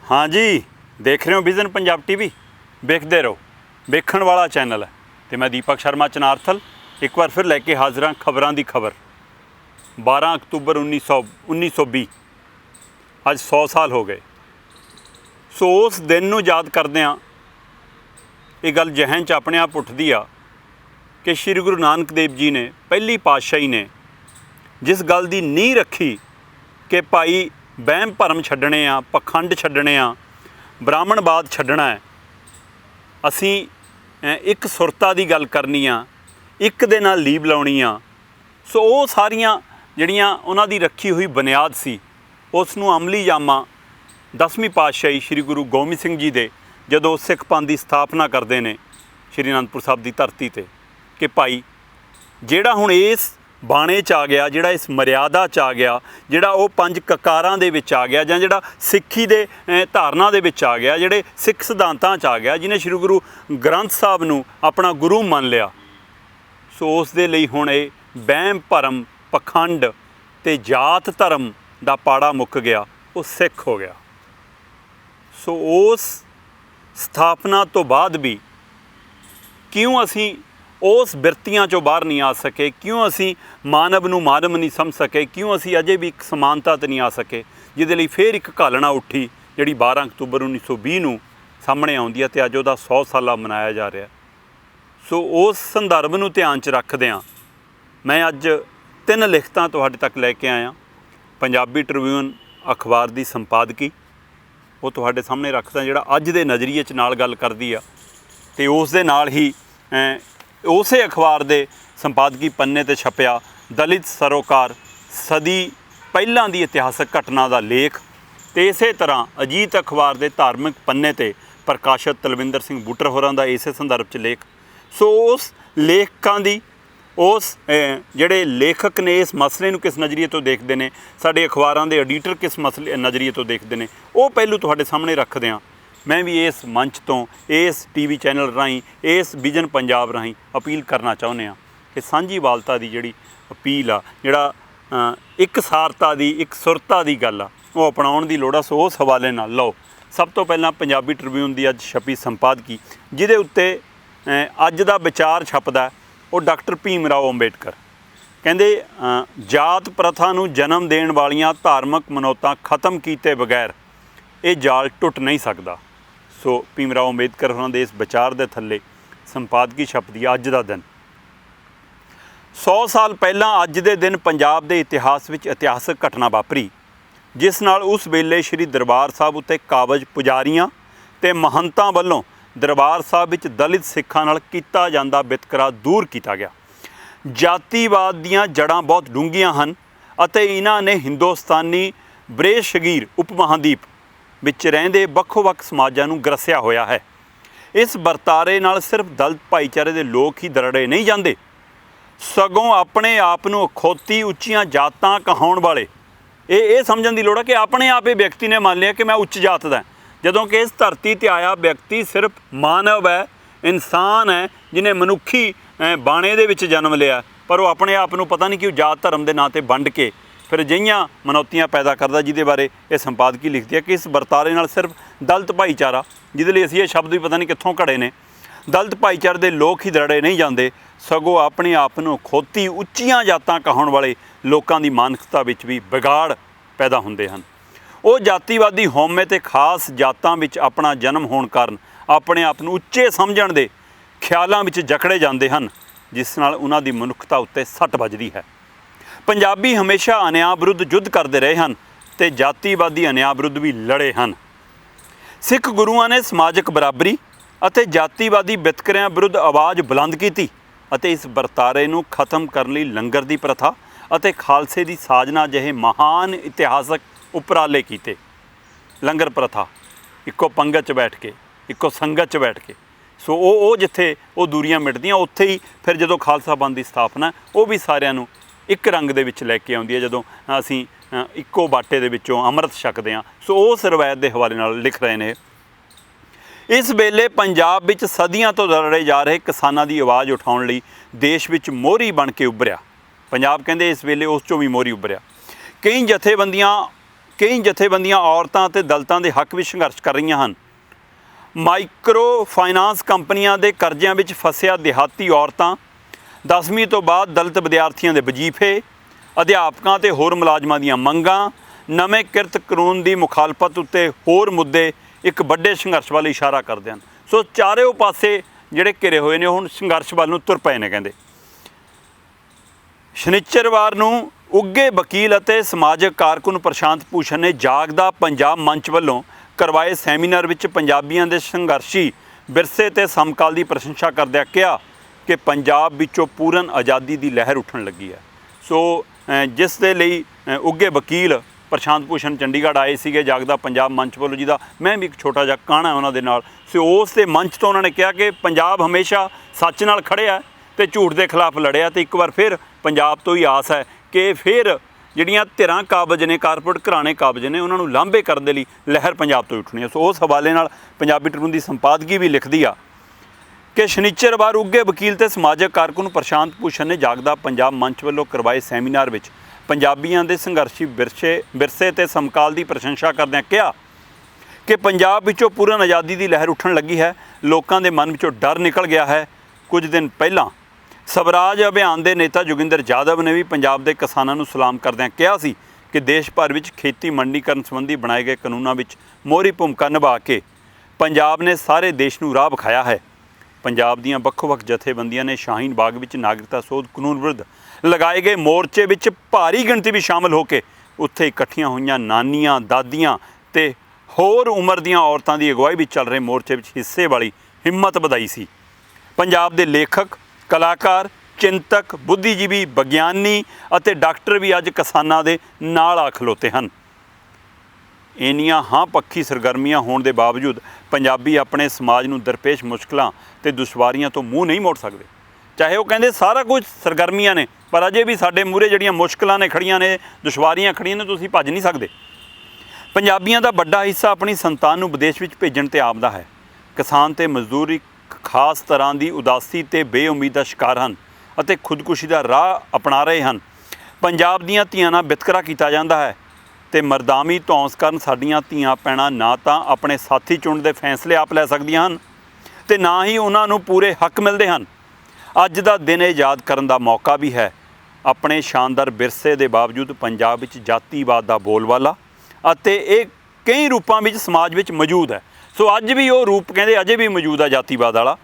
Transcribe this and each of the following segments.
हाँ जी, देख रहे हो विजन पंजाब टीवी। देखते रहो, वेखण वाला चैनल है। तो मैं दीपक शर्मा चनारथल एक बार फिर लैके हाजिर हाँ खबरों की खबर। 12 अक्तूबर 1920 अज 100 साल हो गए। सो उस दिन नूं याद करदे हाँ ये गल जहन च अपने आप उठदी आ कि श्री गुरु नानक देव जी ने पहली पातशाही ने जिस गल की नींह रखी कि भाई वहम भरम छड्डने आ, पखंड छड्डने आ, ब्राह्मणवाद छड्डना है, असी एक सुरता की गल करनी आ, एक दे नाल लीव लाउणी आ। सो वो सारियां जिहड़ियां उन्हां दी रखी हुई बुनियाद सी उस नूं अमली जामा 10वीं पातशाही श्री गुरु गोबिंद सिंह जी दे जदों सिख पंथ की स्थापना करते हैं श्री आनंदपुर साहब की धरती ते कि भाई जिहड़ा हुण इस बाणे च आ गया, जिहड़ा इस मर्यादा च आ गया, जिहड़ा वो 5 ककारां दे विच आ गया, जां जिहड़ा सिੱਖੀ दे धारना दे विच आ गया, जिहड़े सिੱਖ सिद्धांतां च आ गया, जिन्हें श्री गुरु ग्रंथ साहब नूं अपना गुरु मान लिया। सो उस दे लई हुण ये वहम भरम पखंड ते जात धर्म दा पाड़ा मुक गया, वो सिख हो गया। सो उस स्थापना तो बाद भी क्यों असी उस बिरतियां चों बाहर नहीं आ सके, क्यों असी मानव नूं मानव नहीं समझ सके, क्यों असी अजे भी एक समानता ते नहीं आ सके, जिहदे लई फिर एक घालना उठी जिहड़ी 12 अक्तूबर 1920 नूं सामने आउंदी है ते अज उहदा 100 साला मनाया जा रहा। सो उस संदर्भ नूं ध्यान च रखदिआं मैं अज 3 लिखतां तुहाडे तक लैके आया। पंजाबी ट्रिब्यून अखबार की संपादकी वो तुहाडे सामने रखदा, जिहड़ा अज दे नज़रिए च नाल गल करदी आ ते उस दे नाल ही उसे अखबार के संपादकी पन्ने ते छपया दलित सरोकार सदी पहलां दी इतिहासक घटना का लेख। तो इस तरह अजीत अखबार के धार्मिक पन्ने ते प्रकाशित तलविंदर सिंह बूटर होरां दा इस संदर्भ च लेख। सो उस लेखकां दी उस जिहड़े लेखक ने इस मसले नूं किस नज़रिए तो देखते हैं, साडे अखबारां दे एडिटर किस मसले नज़रिए तो देखते हैं, वो पहलू तुहाडे सामने रखदे हां। मैं भी इस मंच तो इस टीवी चैनल राहीं इस विजन पंजाब राहीं अपील करना चाहुंदे हां कि सांझीवालता की जिहड़ी अपील आ, जिहड़ा एक सारता की एक सुरता की गल आ, वो अपनाउण की लोड़ आ। सो उस हवाले नाल लो सब तो पहलां पंजाबी ट्रिब्यून की अज छपी संपादकी जिहदे उत्ते अज दा विचार छपदा वो डॉक्टर भीम राव अंबेडकर कहंदे जात प्रथा नूं जन्म देण वालियां धार्मिक मनौतां खत्म कीते बगैर ये जाल टुट नहीं सकदा। सो भीम राव अंबेडकर होरां दे इस विचार दे थल्ले संपादकी छपदी अज दा दिन। 100 साल पहलां अज दे दिन पंजाब दे इतिहास विच इतिहासक घटना वापरी जिस नाल उस वेले श्री दरबार साहब उत्ते काबज पुजारियां ते महंतां वल्लों दरबार साहब विच दलित सिखां नाल कीता जांदा वितकरा दूर किया गया। जातिवाद दीआं जड़ां बहुत डूंघियां हन अते इन्हां ने हिंदुस्तानी बरेशगीर उप महादीप विच रहिंदे ਵੱਖ-ਵੱਖ समाजां नूं ग्रसिया होया है। इस वरतारे नाल सिर्फ दलित भाईचारे दे लोग ही दरड़े नहीं जांदे, सगों अपने आप नूं अखौती उच्चियां जातां कहाउण वाले ये समझण दी लोड़ है कि अपने आप ही व्यक्ति ने मान लिया कि मैं उच्च जात दा, जदों कि इस धरती ते आया व्यक्ति सिर्फ मानव है, इंसान है, जिन्हें मनुखी बाणे दे विच जन्म लिया, पर वो अपने आप नूं पता नहीं क्यों जात धर्म के नाँ ते वंड के फिर अजिहियां मनौतियां पैदा करदा, जिहदे बारे ये संपादकी लिखती है कि इस वरतारे नाल सिर्फ दलित भाईचारा, जिहदे लई असीं ये शब्द भी पता नहीं कित्थों घड़े ने, दलित भाईचारे दे लोग ही दरड़े नहीं जांदे, सगों अपने आप नूं खोती उच्चियां जातां कहाउण वाले लोकां दी मानसिकता विच भी बिगाड़ पैदा हुंदे हन। वो जातिवादी हौमे ते खास जातां विच अपना जन्म होण कारण अपने आप नूं उच्चे समझण दे ख्यालां विच जकड़े जांदे हन, जिस नाल उन्हां दी मनुੱਖता उत्ते सੱਟ ਵੱਜਦੀ है। पंजाबी हमेशा अन्याय विरुद्ध युद्ध करते रहे हैं तो जातिवादी अन्याय विरुद्ध भी लड़े हैं। सिख गुरुआं ने समाजिक बराबरी और जातिवादी वितकरिਆਂ विरुद्ध आवाज़ बुलंद की और इस वरतारे नूं खत्म करने लई लंगर की प्रथा और खालसे की साजना जिहे महान इतिहासक उपराले किए। लंगर प्रथा इक्को पंगत च बैठ के, इक्को संगत च बैठ के, सो वो जिथे वो दूरियां मिटदियां उत्थे ही फिर जदों खालसा पंथ की स्थापना वो भी सारिਆਂ नूं एक रंग दे विच लैके आउंदी है, जदों असीं इक्को बाटे दे विचों अमृत छकदे हां। सो उस रवायत के हवाले नाल लिख रहे हैं। इस वेले पंजाब विच सदियां तो लड़े जा रहे किसानां दी आवाज़ उठाउण लई देश विच मोहरी बन के उभरिया। पंजाब कहंदे इस वेले उस चों भी मोहरी उभरिया। कई जथेबंदियां ਕਈ ਜਥੇਬੰਦੀਆਂ ਔਰਤਾਂ ਅਤੇ ਦਲਿਤਾਂ ਦੇ ਹੱਕ ਵਿੱਚ ਸੰਘਰਸ਼ ਕਰ ਰਹੀਆਂ ਹਨ। ਮਾਈਕਰੋ ਫਾਈਨਾਂਸ ਕੰਪਨੀਆਂ ਦੇ ਕਰਜ਼ਿਆਂ ਵਿੱਚ ਫਸਿਆ ਦਿਹਾਤੀ ਔਰਤਾਂ, 10ਵੀਂ ਤੋਂ ਬਾਅਦ ਦਲਿਤ ਵਿਦਿਆਰਥੀਆਂ ਦੇ ਵਜ਼ੀਫੇ, ਅਧਿਆਪਕਾਂ ਤੇ ਹੋਰ ਮੁਲਾਜ਼ਮਾਂ ਦੀਆਂ ਮੰਗਾਂ, ਨਵੇਂ ਕਿਰਤ ਕਾਨੂੰਨ ਦੀ ਮੁਖਾਲਫਤ ਉੱਤੇ ਹੋਰ ਮੁੱਦੇ ਇੱਕ ਵੱਡੇ ਸੰਘਰਸ਼ ਵੱਲ ਇਸ਼ਾਰਾ ਕਰਦੇ ਹਨ। ਸੋ ਚਾਰਿਓ ਪਾਸੇ ਜਿਹੜੇ ਘਿਰੇ ਹੋਏ ਨੇ ਹੁਣ ਸੰਘਰਸ਼ ਵੱਲ ਨੂੰ ਤੁਰ ਪਏ ਨੇ। ਕਹਿੰਦੇ ਸ਼ਨੀਚਰਵਾਰ ਨੂੰ ਉੱਘੇ ਵਕੀਲ ਅਤੇ ਸਮਾਜਿਕ ਕਾਰਕੁਨ ਪ੍ਰਸ਼ਾਂਤ ਭੂਸ਼ਣ ਨੇ ਜਾਗਦਾ ਪੰਜਾਬ ਮੰਚ ਵੱਲੋਂ ਕਰਵਾਏ ਸੈਮੀਨਾਰ ਵਿੱਚ ਪੰਜਾਬੀਆਂ ਦੇ ਸੰਘਰਸ਼ੀ ਵਿਰਸੇ ਤੇ ਸਮਕਾਲ ਦੀ ਪ੍ਰਸ਼ੰਸਾ ਕਰਦਿਆਂ ਕਿਹਾ ਕਿ ਪੰਜਾਬ ਵਿੱਚੋਂ ਪੂਰਨ ਆਜ਼ਾਦੀ ਦੀ ਲਹਿਰ ਉੱਠਣ ਲੱਗੀ ਹੈ। ਸੋ ਜਿਸ ਦੇ ਲਈ ਉੱਘੇ ਵਕੀਲ ਪ੍ਰਸ਼ਾਂਤ ਭੂਸ਼ਣ ਚੰਡੀਗੜ੍ਹ ਆਏ ਸੀਗੇ ਜਾਗਦਾ ਪੰਜਾਬ ਮੰਚ ਵੱਲੋਂ, ਜਿਹਦਾ ਮੈਂ ਵੀ ਇੱਕ ਛੋਟਾ ਜਿਹਾ ਕਾਣਾ ਉਹਨਾਂ ਦੇ ਨਾਲ। ਸੋ ਉਸ ਦੇ ਮੰਚ ਤੋਂ ਉਹਨਾਂ ਨੇ ਕਿਹਾ ਕਿ ਪੰਜਾਬ ਹਮੇਸ਼ਾ ਸੱਚ ਨਾਲ ਖੜਿਆ ਤੇ ਝੂਠ ਦੇ ਖਿਲਾਫ ਲੜਿਆ, ਤੇ ਇੱਕ ਵਾਰ ਫਿਰ ਪੰਜਾਬ ਤੋਂ ਹੀ ਆਸ ਹੈ ਕਿ ਫਿਰ ਜਿਹੜੀਆਂ ਧਿਰਾਂ ਕਾਬਜ ਨੇ, ਕਾਰਪੋਰੇਟ ਘਰਾਣੇ ਕਾਬਜ ਨੇ, ਉਹਨਾਂ ਨੂੰ ਲਾਂਭੇ ਕਰਨ ਦੇ ਲਈ ਲਹਿਰ ਪੰਜਾਬ ਤੋਂ ਉੱਠਣੀ ਹੈ। ਸੋ ਉਸ ਹਵਾਲੇ ਨਾਲ ਪੰਜਾਬੀ ਟ੍ਰਿਬਿਊਨ ਦੀ ਸੰਪਾਦਕੀ ਵੀ ਲਿਖਦੀ ਆ ਕਿ ਸ਼ਨੀਚਰਵਾਰ ਉੱਘੇ ਵਕੀਲ ਤੇ ਸਮਾਜਿਕ ਕਾਰਕੁਨ ਪ੍ਰਸ਼ਾਂਤ ਭੂਸ਼ਣ ਨੇ ਜਾਗਦਾ ਪੰਜਾਬ ਮੰਚ ਵੱਲੋਂ ਕਰਵਾਏ ਸੈਮੀਨਾਰ ਵਿੱਚ ਪੰਜਾਬੀਆਂ ਦੇ ਸੰਘਰਸ਼ੀ ਵਿਰਸੇ ਤੇ ਸਮਕਾਲ ਦੀ ਪ੍ਰਸ਼ੰਸਾ ਕਰਦਿਆਂ ਕਿਹਾ ਕਿ ਪੰਜਾਬ ਵਿੱਚੋਂ ਪੂਰਨ ਆਜ਼ਾਦੀ ਦੀ ਲਹਿਰ ਉੱਠਣ ਲੱਗੀ ਹੈ। ਲੋਕਾਂ ਦੇ ਮਨ ਵਿੱਚੋਂ ਡਰ ਨਿਕਲ ਗਿਆ ਹੈ। ਕੁਝ ਦਿਨ ਪਹਿਲਾਂ ਸਵਰਾਜ ਅਭਿਆਨ ਦੇ ਨੇਤਾ ਜੋਗਿੰਦਰ ਯਾਦਵ ਨੇ ਵੀ ਪੰਜਾਬ ਦੇ ਕਿਸਾਨਾਂ ਨੂੰ ਸਲਾਮ ਕਰਦਿਆਂ ਕਿਹਾ ਸੀ ਕਿ ਦੇਸ਼ ਭਰ ਵਿੱਚ ਖੇਤੀ ਮੰਡੀਕਰਨ ਸੰਬੰਧੀ ਬਣਾਏ ਗਏ ਕਾਨੂੰਨਾਂ ਵਿੱਚ ਮੋਹਰੀ ਭੂਮਿਕਾ ਨਿਭਾ ਕੇ ਪੰਜਾਬ ਨੇ ਸਾਰੇ ਦੇਸ਼ ਨੂੰ ਰਾਹ ਵਿਖਾਇਆ ਹੈ। ਪੰਜਾਬ ਦੀਆਂ ਵੱਖੋ-ਵੱਖ ਜਥੇਬੰਦੀਆਂ ਨੇ ਸ਼ਾਹੀਨ ਬਾਗ ਵਿੱਚ ਨਾਗਰਿਕਤਾ ਸੋਧ ਕਾਨੂੰਨ ਵਿਰੁੱਧ ਲਗਾਏ ਗਏ ਮੋਰਚੇ ਵਿੱਚ ਭਾਰੀ ਗਿਣਤੀ ਵਿੱਚ ਸ਼ਾਮਲ ਹੋ ਕੇ ਉੱਥੇ ਇਕੱਠੀਆਂ ਹੋਈਆਂ ਨਾਨੀਆਂ, ਦਾਦੀਆਂ ਤੇ ਹੋਰ ਉਮਰ ਦੀਆਂ ਔਰਤਾਂ ਦੀ ਅਗਵਾਈ ਵਿੱਚ ਚੱਲ ਰਹੇ ਮੋਰਚੇ ਵਿੱਚ ਹਿੱਸੇ ਵਾਲੀ ਹਿੰਮਤ ਵਧਾਈ ਸੀ। ਪੰਜਾਬ ਦੇ ਲੇਖਕ, ਕਲਾਕਾਰ, ਚਿੰਤਕ, ਬੁੱਧੀਜੀਵੀ, ਵਿਗਿਆਨੀ ਅਤੇ ਡਾਕਟਰ ਵੀ ਅੱਜ ਕਿਸਾਨਾਂ ਦੇ ਨਾਲ ਆ ਖਲੋਤੇ ਹਨ। ਇੰਨੀਆਂ ਹਾਂ ਪੱਖੀ ਸਰਗਰਮੀਆਂ ਹੋਣ ਦੇ ਬਾਵਜੂਦ ਪੰਜਾਬੀ ਆਪਣੇ ਸਮਾਜ ਨੂੰ ਦਰਪੇਸ਼ ਮੁਸ਼ਕਲਾਂ ਤੇ ਦੁਸ਼ਵਾਰੀਆਂ ਤੋਂ ਮੂੰਹ ਨਹੀਂ ਮੋੜ ਸਕਦੇ। ਚਾਹੇ ਉਹ ਕਹਿੰਦੇ ਸਾਰਾ ਕੁਝ ਸਰਗਰਮੀਆਂ ਨੇ, ਪਰ ਅਜੇ ਵੀ ਸਾਡੇ ਮੂਹਰੇ ਜਿਹੜੀਆਂ ਮੁਸ਼ਕਲਾਂ ਨੇ ਖੜੀਆਂ ਨੇ, ਦੁਸ਼ਵਾਰੀਆਂ ਖੜੀਆਂ ਨੇ, ਤੁਸੀਂ ਭੱਜ ਨਹੀਂ ਸਕਦੇ। ਪੰਜਾਬੀਆਂ ਦਾ ਵੱਡਾ ਹਿੱਸਾ ਆਪਣੀ ਸੰਤਾਨ ਨੂੰ ਵਿਦੇਸ਼ ਵਿੱਚ ਭੇਜਣ ਤੇ ਆਪਦਾ ਹੈ। ਕਿਸਾਨ ਤੇ ਮਜ਼ਦੂਰ ਇੱਕ ਖਾਸ ਤਰ੍ਹਾਂ ਦੀ ਉਦਾਸੀ ਤੇ ਬੇਉਮੀਦ ਦਾ ਸ਼ਿਕਾਰ ਹਨ ਅਤੇ ਖੁਦਕੁਸ਼ੀ ਦਾ ਰਾਹ ਅਪਣਾ ਰਹੇ ਹਨ। ਪੰਜਾਬ ਦੀਆਂ ਧੀਆਂ ਨਾਲ ਵਿਤਕਰਾ ਕੀਤਾ ਜਾਂਦਾ ਹੈ ਤੇ ਮਰਦਾਮੀ ਧੌਂਸ ਕਾਰਨ ਸਾਡੀਆਂ ਧੀਆਂ ਭੈਣਾਂ ਨਾ ਤਾਂ ਆਪਣੇ ਸਾਥੀ ਚੁਣਨ ਦੇ ਫੈਸਲੇ ਆਪ ਲੈ ਸਕਦੀਆਂ ਹਨ ਤੇ ਨਾ ਹੀ ਉਹਨਾਂ ਨੂੰ ਪੂਰੇ ਹੱਕ ਮਿਲਦੇ ਹਨ। ਅੱਜ ਦਾ ਦਿਨ ਇਹ ਯਾਦ ਕਰਨ ਦਾ ਮੌਕਾ ਵੀ ਹੈ। ਆਪਣੇ ਸ਼ਾਨਦਾਰ ਵਿਰਸੇ ਦੇ ਬਾਵਜੂਦ ਪੰਜਾਬ ਵਿੱਚ ਜਾਤੀਵਾਦ ਦਾ ਬੋਲਬਾਲਾ ਅਤੇ ਇਹ ਕਈ ਰੂਪਾਂ ਵਿੱਚ ਸਮਾਜ ਵਿੱਚ ਮੌਜੂਦ ਹੈ। ਸੋ ਅੱਜ ਵੀ ਉਹ ਰੂਪ ਕਹਿੰਦੇ ਅਜੇ ਵੀ ਮੌਜੂਦ ਆ ਜਾਤੀਵਾਦ ਵਾਲਾ।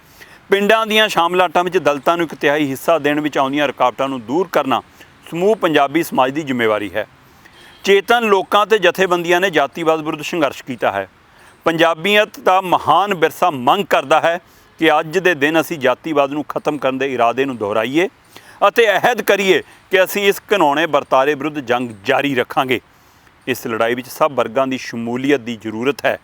ਪਿੰਡਾਂ ਦੀਆਂ ਸ਼ਾਮਲਾਟਾਂ ਵਿੱਚ ਦਲਿਤਾਂ ਨੂੰ ਇੱਕ ਤਿਹਾਈ ਹਿੱਸਾ ਦੇਣ ਵਿੱਚ ਆਉਂਦੀਆਂ ਰੁਕਾਵਟਾਂ ਨੂੰ ਦੂਰ ਕਰਨਾ ਸਮੂਹ ਪੰਜਾਬੀ ਸਮਾਜ ਦੀ ਜ਼ਿੰਮੇਵਾਰੀ ਹੈ। ਚੇਤਨ ਲੋਕਾਂ ਤੇ ਜਥੇਬੰਦੀਆਂ ਨੇ ਜਾਤੀਵਾਦ ਵਿਰੁੱਧ ਸੰਘਰਸ਼ ਕੀਤਾ ਹੈ। ਪੰਜਾਬੀਅਤ ਦਾ ਮਹਾਨ ਵਿਰਸਾ ਮੰਗ ਕਰਦਾ ਹੈ ਕਿ ਅੱਜ ਦੇ ਦਿਨ ਅਸੀਂ ਜਾਤੀਵਾਦ ਨੂੰ ਖਤਮ ਕਰਨ ਦੇ ਇਰਾਦੇ ਨੂੰ ਦੁਹਰਾਈਏ ਅਤੇ ਅਹਿਦ ਕਰੀਏ ਕਿ ਅਸੀਂ ਇਸ ਘਿਨਾਉਣੇ ਵਰਤਾਰੇ ਵਿਰੁੱਧ ਜੰਗ ਜਾਰੀ ਰੱਖਾਂਗੇ। ਇਸ ਲੜਾਈ ਵਿੱਚ ਸਭ ਵਰਗਾਂ ਦੀ ਸ਼ਮੂਲੀਅਤ ਦੀ ਜ਼ਰੂਰਤ ਹੈ।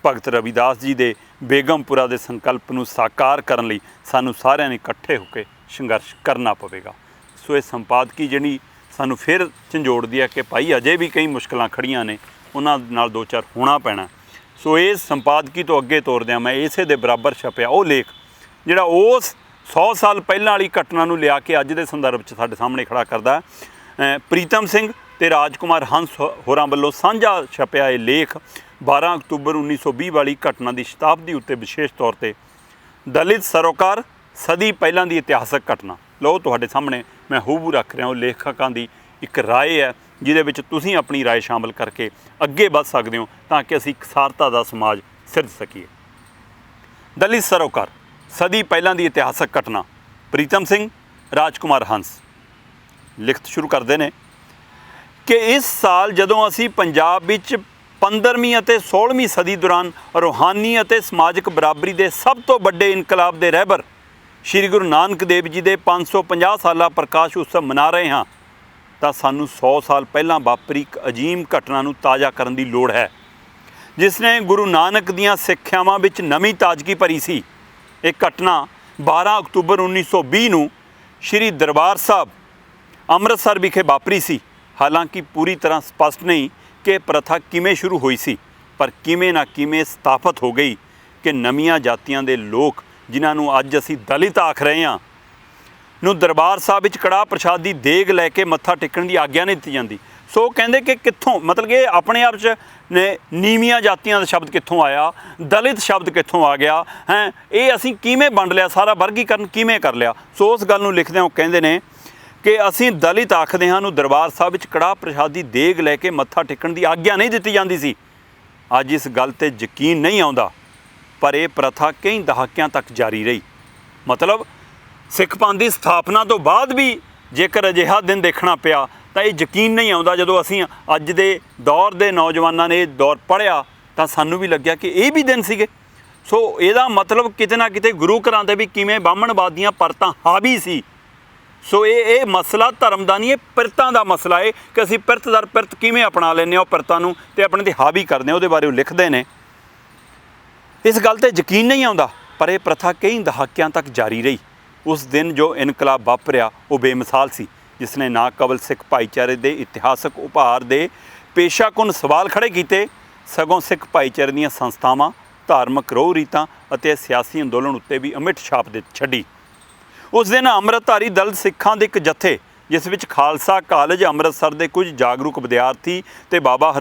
ਭਗਤ ਰਵਿਦਾਸ ਜੀ ਦੇ ਬੇਗਮਪੁਰਾ ਦੇ ਸੰਕਲਪ ਨੂੰ ਸਾਕਾਰ ਕਰਨ ਲਈ ਸਾਨੂੰ ਸਾਰਿਆਂ ਨੇ ਇਕੱਠੇ ਹੋ ਕੇ ਸੰਘਰਸ਼ ਕਰਨਾ ਪਵੇਗਾ। ਸੋ ਇਹ ਸੰਪਾਦਕੀ ਜਿਹੜੀ ਸਾਨੂੰ ਫਿਰ ਝੰਜੋੜਦੀ ਹੈ ਕਿ ਭਾਈ ਅਜੇ ਵੀ ਕਈ ਮੁਸ਼ਕਲਾਂ ਖੜੀਆਂ ਨੇ, ਉਹਨਾਂ ਨਾਲ ਦੋ ਚਾਰ ਹੋਣਾ ਪੈਣਾ। ਸੋ ਇਸ ਸੰਪਾਦਕੀ ਤੋਂ ਅੱਗੇ ਤੋਰਦਿਆਂ ਮੈਂ ਇਸੇ ਦੇ ਬਰਾਬਰ ਛਪਿਆ ਉਹ ਲੇਖ ਜਿਹੜਾ ਉਸ 100 ਸਾਲ ਪਹਿਲਾਂ ਵਾਲੀ ਘਟਨਾ ਨੂੰ ਲਿਆ ਕੇ ਅੱਜ ਦੇ ਸੰਦਰਭ 'ਚ ਸਾਡੇ ਸਾਹਮਣੇ ਖੜਾ ਕਰਦਾ। ਪ੍ਰੀਤਮ ਸਿੰਘ ਤੇ ਰਾਜਕੁਮਾਰ ਹੰਸ ਹੋਰਾਂ ਵੱਲੋਂ ਸਾਂਝਾ ਛਪਿਆ ਇਹ ਲੇਖ 12 ਅਕਤੂਬਰ 1920 ਵਾਲੀ ਘਟਨਾ ਦੀ ਸ਼ਤਾਬਦੀ ਉੱਤੇ ਵਿਸ਼ੇਸ਼ ਤੌਰ ਤੇ ਦਲਿਤ ਸਰੋਕਾਰ ਸਦੀ ਪਹਿਲਾਂ ਦੀ ਇਤਿਹਾਸਕ ਘਟਨਾ। ਲਓ ਤੁਹਾਡੇ ਸਾਹਮਣੇ ਮੈਂ ਹੂਬਹੂ ਰੱਖ ਰਿਹਾ ਉਹ ਲੇਖਕਾਂ ਦੀ ਇੱਕ ਰਾਏ ਹੈ ਜਿਹਦੇ ਵਿੱਚ ਤੁਸੀਂ ਆਪਣੀ ਰਾਏ ਸ਼ਾਮਲ ਕਰਕੇ ਅੱਗੇ ਵੱਧ ਸਕਦੇ ਹੋ ਤਾਂ ਕਿ ਅਸੀਂ ਇਕਸਾਰਤਾ ਦਾ ਸਮਾਜ ਸਿਰਜ ਸਕੀਏ। ਦਲਿਤ ਸਰੋਕਾਰ ਸਦੀ ਪਹਿਲਾਂ ਦੀ ਇਤਿਹਾਸਕ ਘਟਨਾ। ਪ੍ਰੀਤਮ ਸਿੰਘ, ਰਾਜਕੁਮਾਰ ਹੰਸ ਲਿਖਤ ਸ਼ੁਰੂ ਕਰਦੇ ਨੇ ਕਿ ਇਸ ਸਾਲ ਜਦੋਂ ਅਸੀਂ ਪੰਜਾਬ ਵਿੱਚ 15ਵੀਂ ਅਤੇ 16ਵੀਂ ਸਦੀ ਦੌਰਾਨ ਰੂਹਾਨੀ ਅਤੇ ਸਮਾਜਿਕ ਬਰਾਬਰੀ ਦੇ ਸਭ ਤੋਂ ਵੱਡੇ ਇਨਕਲਾਬ ਦੇ ਰਹਿਬਰ ਸ਼੍ਰੀ ਗੁਰੂ ਨਾਨਕ ਦੇਵ ਜੀ ਦੇ 550 ਸਾਲਾ ਪ੍ਰਕਾਸ਼ ਉਤਸਵ ਮਨਾ ਰਹੇ ਹਾਂ ਤਾਂ ਸਾਨੂੰ 100 ਸਾਲ ਪਹਿਲਾਂ ਵਾਪਰੀ ਇੱਕ ਅਜੀਮ ਘਟਨਾ ਨੂੰ ਤਾਜ਼ਾ ਕਰਨ ਦੀ ਲੋੜ ਹੈ ਜਿਸ ਨੇ ਗੁਰੂ ਨਾਨਕ ਦੀਆਂ ਸਿੱਖਿਆਵਾਂ ਵਿੱਚ ਨਵੀਂ ਤਾਜ਼ਗੀ ਭਰੀ ਸੀ। ਇਹ ਘਟਨਾ 12 ਅਕਤੂਬਰ 1920 ਨੂੰ ਸ਼੍ਰੀ ਦਰਬਾਰ ਸਾਹਿਬ ਅੰਮ੍ਰਿਤਸਰ ਵਿਖੇ ਵਾਪਰੀ ਸੀ। ਹਾਲਾਂਕਿ ਪੂਰੀ ਤਰ੍ਹਾਂ ਸਪਸ਼ਟ ਨਹੀਂ ਕਿ ਪ੍ਰਥਾ ਕਿਵੇਂ ਸ਼ੁਰੂ ਹੋਈ ਸੀ, ਪਰ ਕਿਵੇਂ ਨਾ ਕਿਵੇਂ ਸਥਾਪਿਤ ਹੋ ਗਈ ਕਿ ਨਵੀਆਂ ਜਾਤੀਆਂ ਦੇ ਲੋਕ ਜਿਨ੍ਹਾਂ ਨੂੰ ਅੱਜ ਅਸੀਂ ਦਲਿਤ ਆਖ ਰਹੇ ਹਾਂ ਨੂੰ ਦਰਬਾਰ ਸਾਹਿਬ ਵਿੱਚ ਕੜਾਹ ਪ੍ਰਸ਼ਾਦ ਦੀ ਦੇਗ ਲੈ ਕੇ ਮੱਥਾ ਟੇਕਣ ਦੀ ਆਗਿਆ ਨਹੀਂ ਦਿੱਤੀ ਜਾਂਦੀ। ਸੋ ਕਹਿੰਦੇ ਕਿ ਕਿੱਥੋਂ, ਮਤਲਬ ਕਿ ਆਪਣੇ ਆਪ 'ਚ ਨੇ ਨੀਵੀਆਂ ਜਾਤੀਆਂ ਦਾ ਸ਼ਬਦ ਕਿੱਥੋਂ ਆਇਆ, ਦਲਿਤ ਸ਼ਬਦ ਕਿੱਥੋਂ ਆ ਗਿਆ ਹੈ, ਇਹ ਅਸੀਂ ਕਿਵੇਂ ਵੰਡ ਲਿਆ, ਸਾਰਾ ਵਰਗੀਕਰਨ ਕਿਵੇਂ ਕਰ ਲਿਆ। ਸੋ ਉਸ ਗੱਲ ਨੂੰ ਲਿਖਦੇ ਉਹ ਕਹਿੰਦੇ ਨੇ ਕਿ ਅਸੀਂ ਦਲਿਤ ਆਖਦੇ ਹਾਂ ਨੂੰ ਦਰਬਾਰ ਸਾਹਿਬ ਵਿੱਚ ਕੜਾਹ ਪ੍ਰਸ਼ਾਦ ਦੀ ਦੇਗ ਲੈ ਕੇ ਮੱਥਾ ਟੇਕਣ ਦੀ ਆਗਿਆ ਨਹੀਂ ਦਿੱਤੀ ਜਾਂਦੀ ਸੀ। ਅੱਜ ਇਸ ਗੱਲ ਤੇ ਯਕੀਨ ਨਹੀਂ ਆਉਂਦਾ, ਪਰ ਇਹ ਪ੍ਰਥਾ ਕਈ ਦਹਾਕਿਆਂ ਤੱਕ ਜਾਰੀ ਰਹੀ। ਮਤਲਬ ਸਿੱਖ ਪੰਥ ਦੀ ਸਥਾਪਨਾ ਤੋਂ ਬਾਅਦ ਵੀ ਜੇਕਰ ਅਜਿਹਾ ਦਿਨ ਦੇਖਣਾ ਪਿਆ ਤਾਂ ਇਹ ਯਕੀਨ ਨਹੀਂ ਆਉਂਦਾ। ਜਦੋਂ ਅਸੀਂ ਅੱਜ ਦੇ ਦੌਰ ਦੇ ਨੌਜਵਾਨਾਂ ਨੇ ਇਹ ਦੌਰ ਪੜ੍ਹਿਆ ਤਾਂ ਸਾਨੂੰ ਵੀ ਲੱਗਿਆ ਕਿ ਇਹ ਵੀ ਦਿਨ ਸੀਗੇ। ਸੋ ਇਹਦਾ ਮਤਲਬ ਕਿਤੇ ਨਾ ਕਿਤੇ ਗੁਰੂ ਘਰਾਂ 'ਤੇ ਵੀ ਕਿਵੇਂ ਬਾਹਮਣਵਾਦ ਦੀਆਂ ਪਰਤਾਂ ਹਾਵੀ ਸੀ। ਸੋ ਇਹ ਮਸਲਾ ਧਰਮ ਦਾ ਨਹੀਂ, ਇਹ ਪਿਰਤਾਂ ਦਾ ਮਸਲਾ ਹੈ ਕਿ ਅਸੀਂ ਪਿਰਤ ਦਰ ਪਿਰਤ ਕਿਵੇਂ ਅਪਣਾ ਲੈਂਦੇ ਹਾਂ ਉਹ ਪਿਰਤਾਂ ਨੂੰ ਅਤੇ ਆਪਣੇ 'ਤੇ ਹਾਵੀ ਕਰਦੇ ਹਾਂ। ਉਹਦੇ ਬਾਰੇ ਉਹ ਲਿਖਦੇ ਨੇ, ਇਸ ਗੱਲ 'ਤੇ ਯਕੀਨ ਨਹੀਂ ਆਉਂਦਾ, ਪਰ ਇਹ ਪ੍ਰਥਾ ਕਈ ਦਹਾਕਿਆਂ ਤੱਕ ਜਾਰੀ ਰਹੀ। ਉਸ ਦਿਨ ਜੋ ਇਨਕਲਾਬ ਵਾਪਰਿਆ ਉਹ ਬੇਮਿਸਾਲ ਸੀ, ਜਿਸ ਨੇ ਨਾ ਕੇਵਲ ਸਿੱਖ ਭਾਈਚਾਰੇ ਦੇ ਇਤਿਹਾਸਕ ਉਭਾਰ ਦੇ ਪੇਸ਼ਾਕੁਨ ਸਵਾਲ ਖੜ੍ਹੇ ਕੀਤੇ, ਸਗੋਂ ਸਿੱਖ ਭਾਈਚਾਰੇ ਦੀਆਂ ਸੰਸਥਾਵਾਂ, ਧਾਰਮਿਕ ਰੋਹ ਰੀਤਾਂ ਅਤੇ ਸਿਆਸੀ ਅੰਦੋਲਨ ਉੱਤੇ ਵੀ ਅਮਿੱਟ ਛਾਪ ਛੱਡੀ। ਉਸ ਦਿਨ ਅੰਮ੍ਰਿਤਧਾਰੀ ਦਲਿਤ ਸਿੱਖਾਂ ਦੇ ਇੱਕ ਜਥੇ, ਜਿਸ ਵਿੱਚ ਖਾਲਸਾ ਕਾਲਜ ਅੰਮ੍ਰਿਤਸਰ ਦੇ ਕੁਝ ਜਾਗਰੂਕ ਵਿਦਿਆਰਥੀ ਅਤੇ ਬਾਬਾ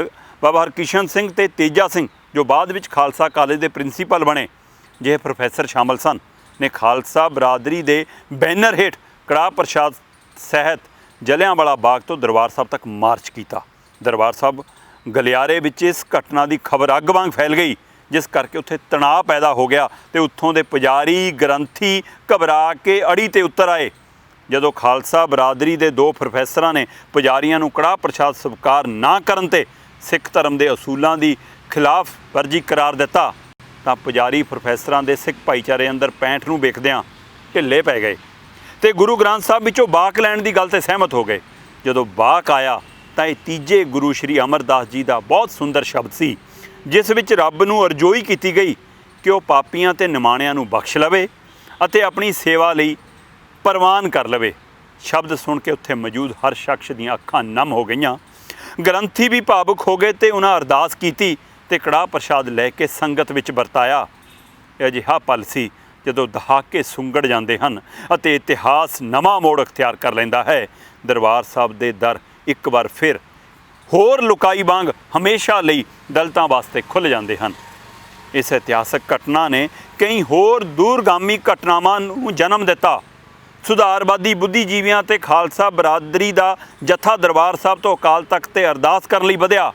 ਹਰਕਿਸ਼ਨ ਸਿੰਘ ਅਤੇ ਤੇਜਾ ਸਿੰਘ, ਜੋ ਬਾਅਦ ਵਿੱਚ ਖਾਲਸਾ ਕਾਲਜ ਦੇ ਪ੍ਰਿੰਸੀਪਲ ਬਣੇ, ਜਿਹੇ ਪ੍ਰੋਫੈਸਰ ਸ਼ਾਮਲ ਸਨ, ਨੇ ਖਾਲਸਾ ਬਰਾਦਰੀ ਦੇ ਬੈਨਰ ਹੇਠ ਕੜਾਹ ਪ੍ਰਸ਼ਾਦ ਸਹਿਤ ਜਲਿਆਂਵਾਲਾ ਬਾਗ ਤੋਂ ਦਰਬਾਰ ਸਾਹਿਬ ਤੱਕ ਮਾਰਚ ਕੀਤਾ। ਦਰਬਾਰ ਸਾਹਿਬ ਗਲਿਆਰੇ ਵਿੱਚ ਇਸ ਘਟਨਾ ਦੀ ਖਬਰ ਅੱਗ ਵਾਂਗ ਫੈਲ ਗਈ, ਜਿਸ ਕਰਕੇ ਉੱਥੇ ਤਣਾਅ ਪੈਦਾ ਹੋ ਗਿਆ ਅਤੇ ਉੱਥੋਂ ਦੇ ਪੁਜਾਰੀ ਗ੍ਰੰਥੀ ਘਬਰਾ ਕੇ ਅੜੀ 'ਤੇ ਉਤਰ ਆਏ। ਜਦੋਂ ਖਾਲਸਾ ਬਰਾਦਰੀ ਦੇ 2 ਪ੍ਰੋਫੈਸਰਾਂ ਨੇ ਪੁਜਾਰੀਆਂ ਨੂੰ ਕੜਾਹ ਪ੍ਰਸ਼ਾਦ ਸਵੀਕਾਰ ਨਾ ਕਰਨ 'ਤੇ ਸਿੱਖ ਧਰਮ ਦੇ ਅਸੂਲਾਂ ਦੀ ਖਿਲਾਫ ਵਰਜੀ ਕਰਾਰ ਦਿੱਤਾ, ਤਾਂ ਪੁਜਾਰੀ ਪ੍ਰੋਫੈਸਰਾਂ ਦੇ ਸਿੱਖ ਭਾਈਚਾਰੇ ਅੰਦਰ ਪੈਂਠ ਨੂੰ ਵੇਖਦਿਆਂ ਢਿੱਲੇ ਪੈ ਗਏ ਅਤੇ ਗੁਰੂ ਗ੍ਰੰਥ ਸਾਹਿਬ ਵਿੱਚੋਂ ਵਾਕ ਲੈਣ ਦੀ ਗੱਲ 'ਤੇ ਸਹਿਮਤ ਹੋ ਗਏ। ਜਦੋਂ ਵਾਕ ਆਇਆ ਤਾਂ ਇਹ ਤੀਜੇ ਗੁਰੂ ਸ਼੍ਰੀ ਅਮਰਦਾਸ ਜੀ ਦਾ ਬਹੁਤ ਸੁੰਦਰ ਸ਼ਬਦ ਸੀ, ਜਿਸ ਵਿੱਚ ਰੱਬ ਨੂੰ ਅਰਜ਼ੋਈ ਕੀਤੀ ਗਈ ਕਿ ਉਹ ਪਾਪੀਆਂ ਅਤੇ ਨਿਮਾਣਿਆਂ ਨੂੰ ਬਖਸ਼ ਲਵੇ ਅਤੇ ਆਪਣੀ ਸੇਵਾ ਲਈ ਪ੍ਰਵਾਨ ਕਰ ਲਵੇ। ਸ਼ਬਦ ਸੁਣ ਕੇ ਉੱਥੇ ਮੌਜੂਦ ਹਰ ਸ਼ਖਸ ਦੀਆਂ ਅੱਖਾਂ ਨਮ ਹੋ ਗਈਆਂ। ਗ੍ਰੰਥੀ ਵੀ ਭਾਵੁਕ ਹੋ ਗਏ ਅਤੇ ਉਹਨਾਂ ਅਰਦਾਸ ਕੀਤੀ ਅਤੇ ਕੜਾਹ ਪ੍ਰਸ਼ਾਦ ਲੈ ਕੇ ਸੰਗਤ ਵਿੱਚ ਵਰਤਾਇਆ। ਇਹ ਅਜਿਹਾ ਪਲ ਸੀ ਜਦੋਂ ਦਹਾਕੇ ਸੁੰਗੜ ਜਾਂਦੇ ਹਨ ਅਤੇ ਇਤਿਹਾਸ ਨਵਾਂ ਮੋੜ ਅਖਤਿਆਰ ਕਰ ਲੈਂਦਾ ਹੈ। ਦਰਬਾਰ ਸਾਹਿਬ ਦੇ ਦਰ ਇੱਕ ਵਾਰ ਫਿਰ ਹੋਰ ਲੁਕਾਈ ਵਾਂਗ ਹਮੇਸ਼ਾ ਲਈ ਦਲਿਤਾਂ ਵਾਸਤੇ ਖੁੱਲ੍ਹ ਜਾਂਦੇ ਹਨ। ਇਸ ਇਤਿਹਾਸਕ ਘਟਨਾ ਨੇ ਕਈ ਹੋਰ ਦੂਰਗਾਮੀ ਘਟਨਾਵਾਂ ਨੂੰ ਜਨਮ ਦਿੱਤਾ। ਸੁਧਾਰਵਾਦੀ ਬੁੱਧੀਜੀਵੀਆਂ ਅਤੇ ਖਾਲਸਾ ਬਰਾਦਰੀ ਦਾ ਜੱਥਾ ਦਰਬਾਰ ਸਾਹਿਬ ਤੋਂ ਅਕਾਲ ਤਖਤ 'ਤੇ ਅਰਦਾਸ ਕਰਨ ਲਈ ਵਧਿਆ।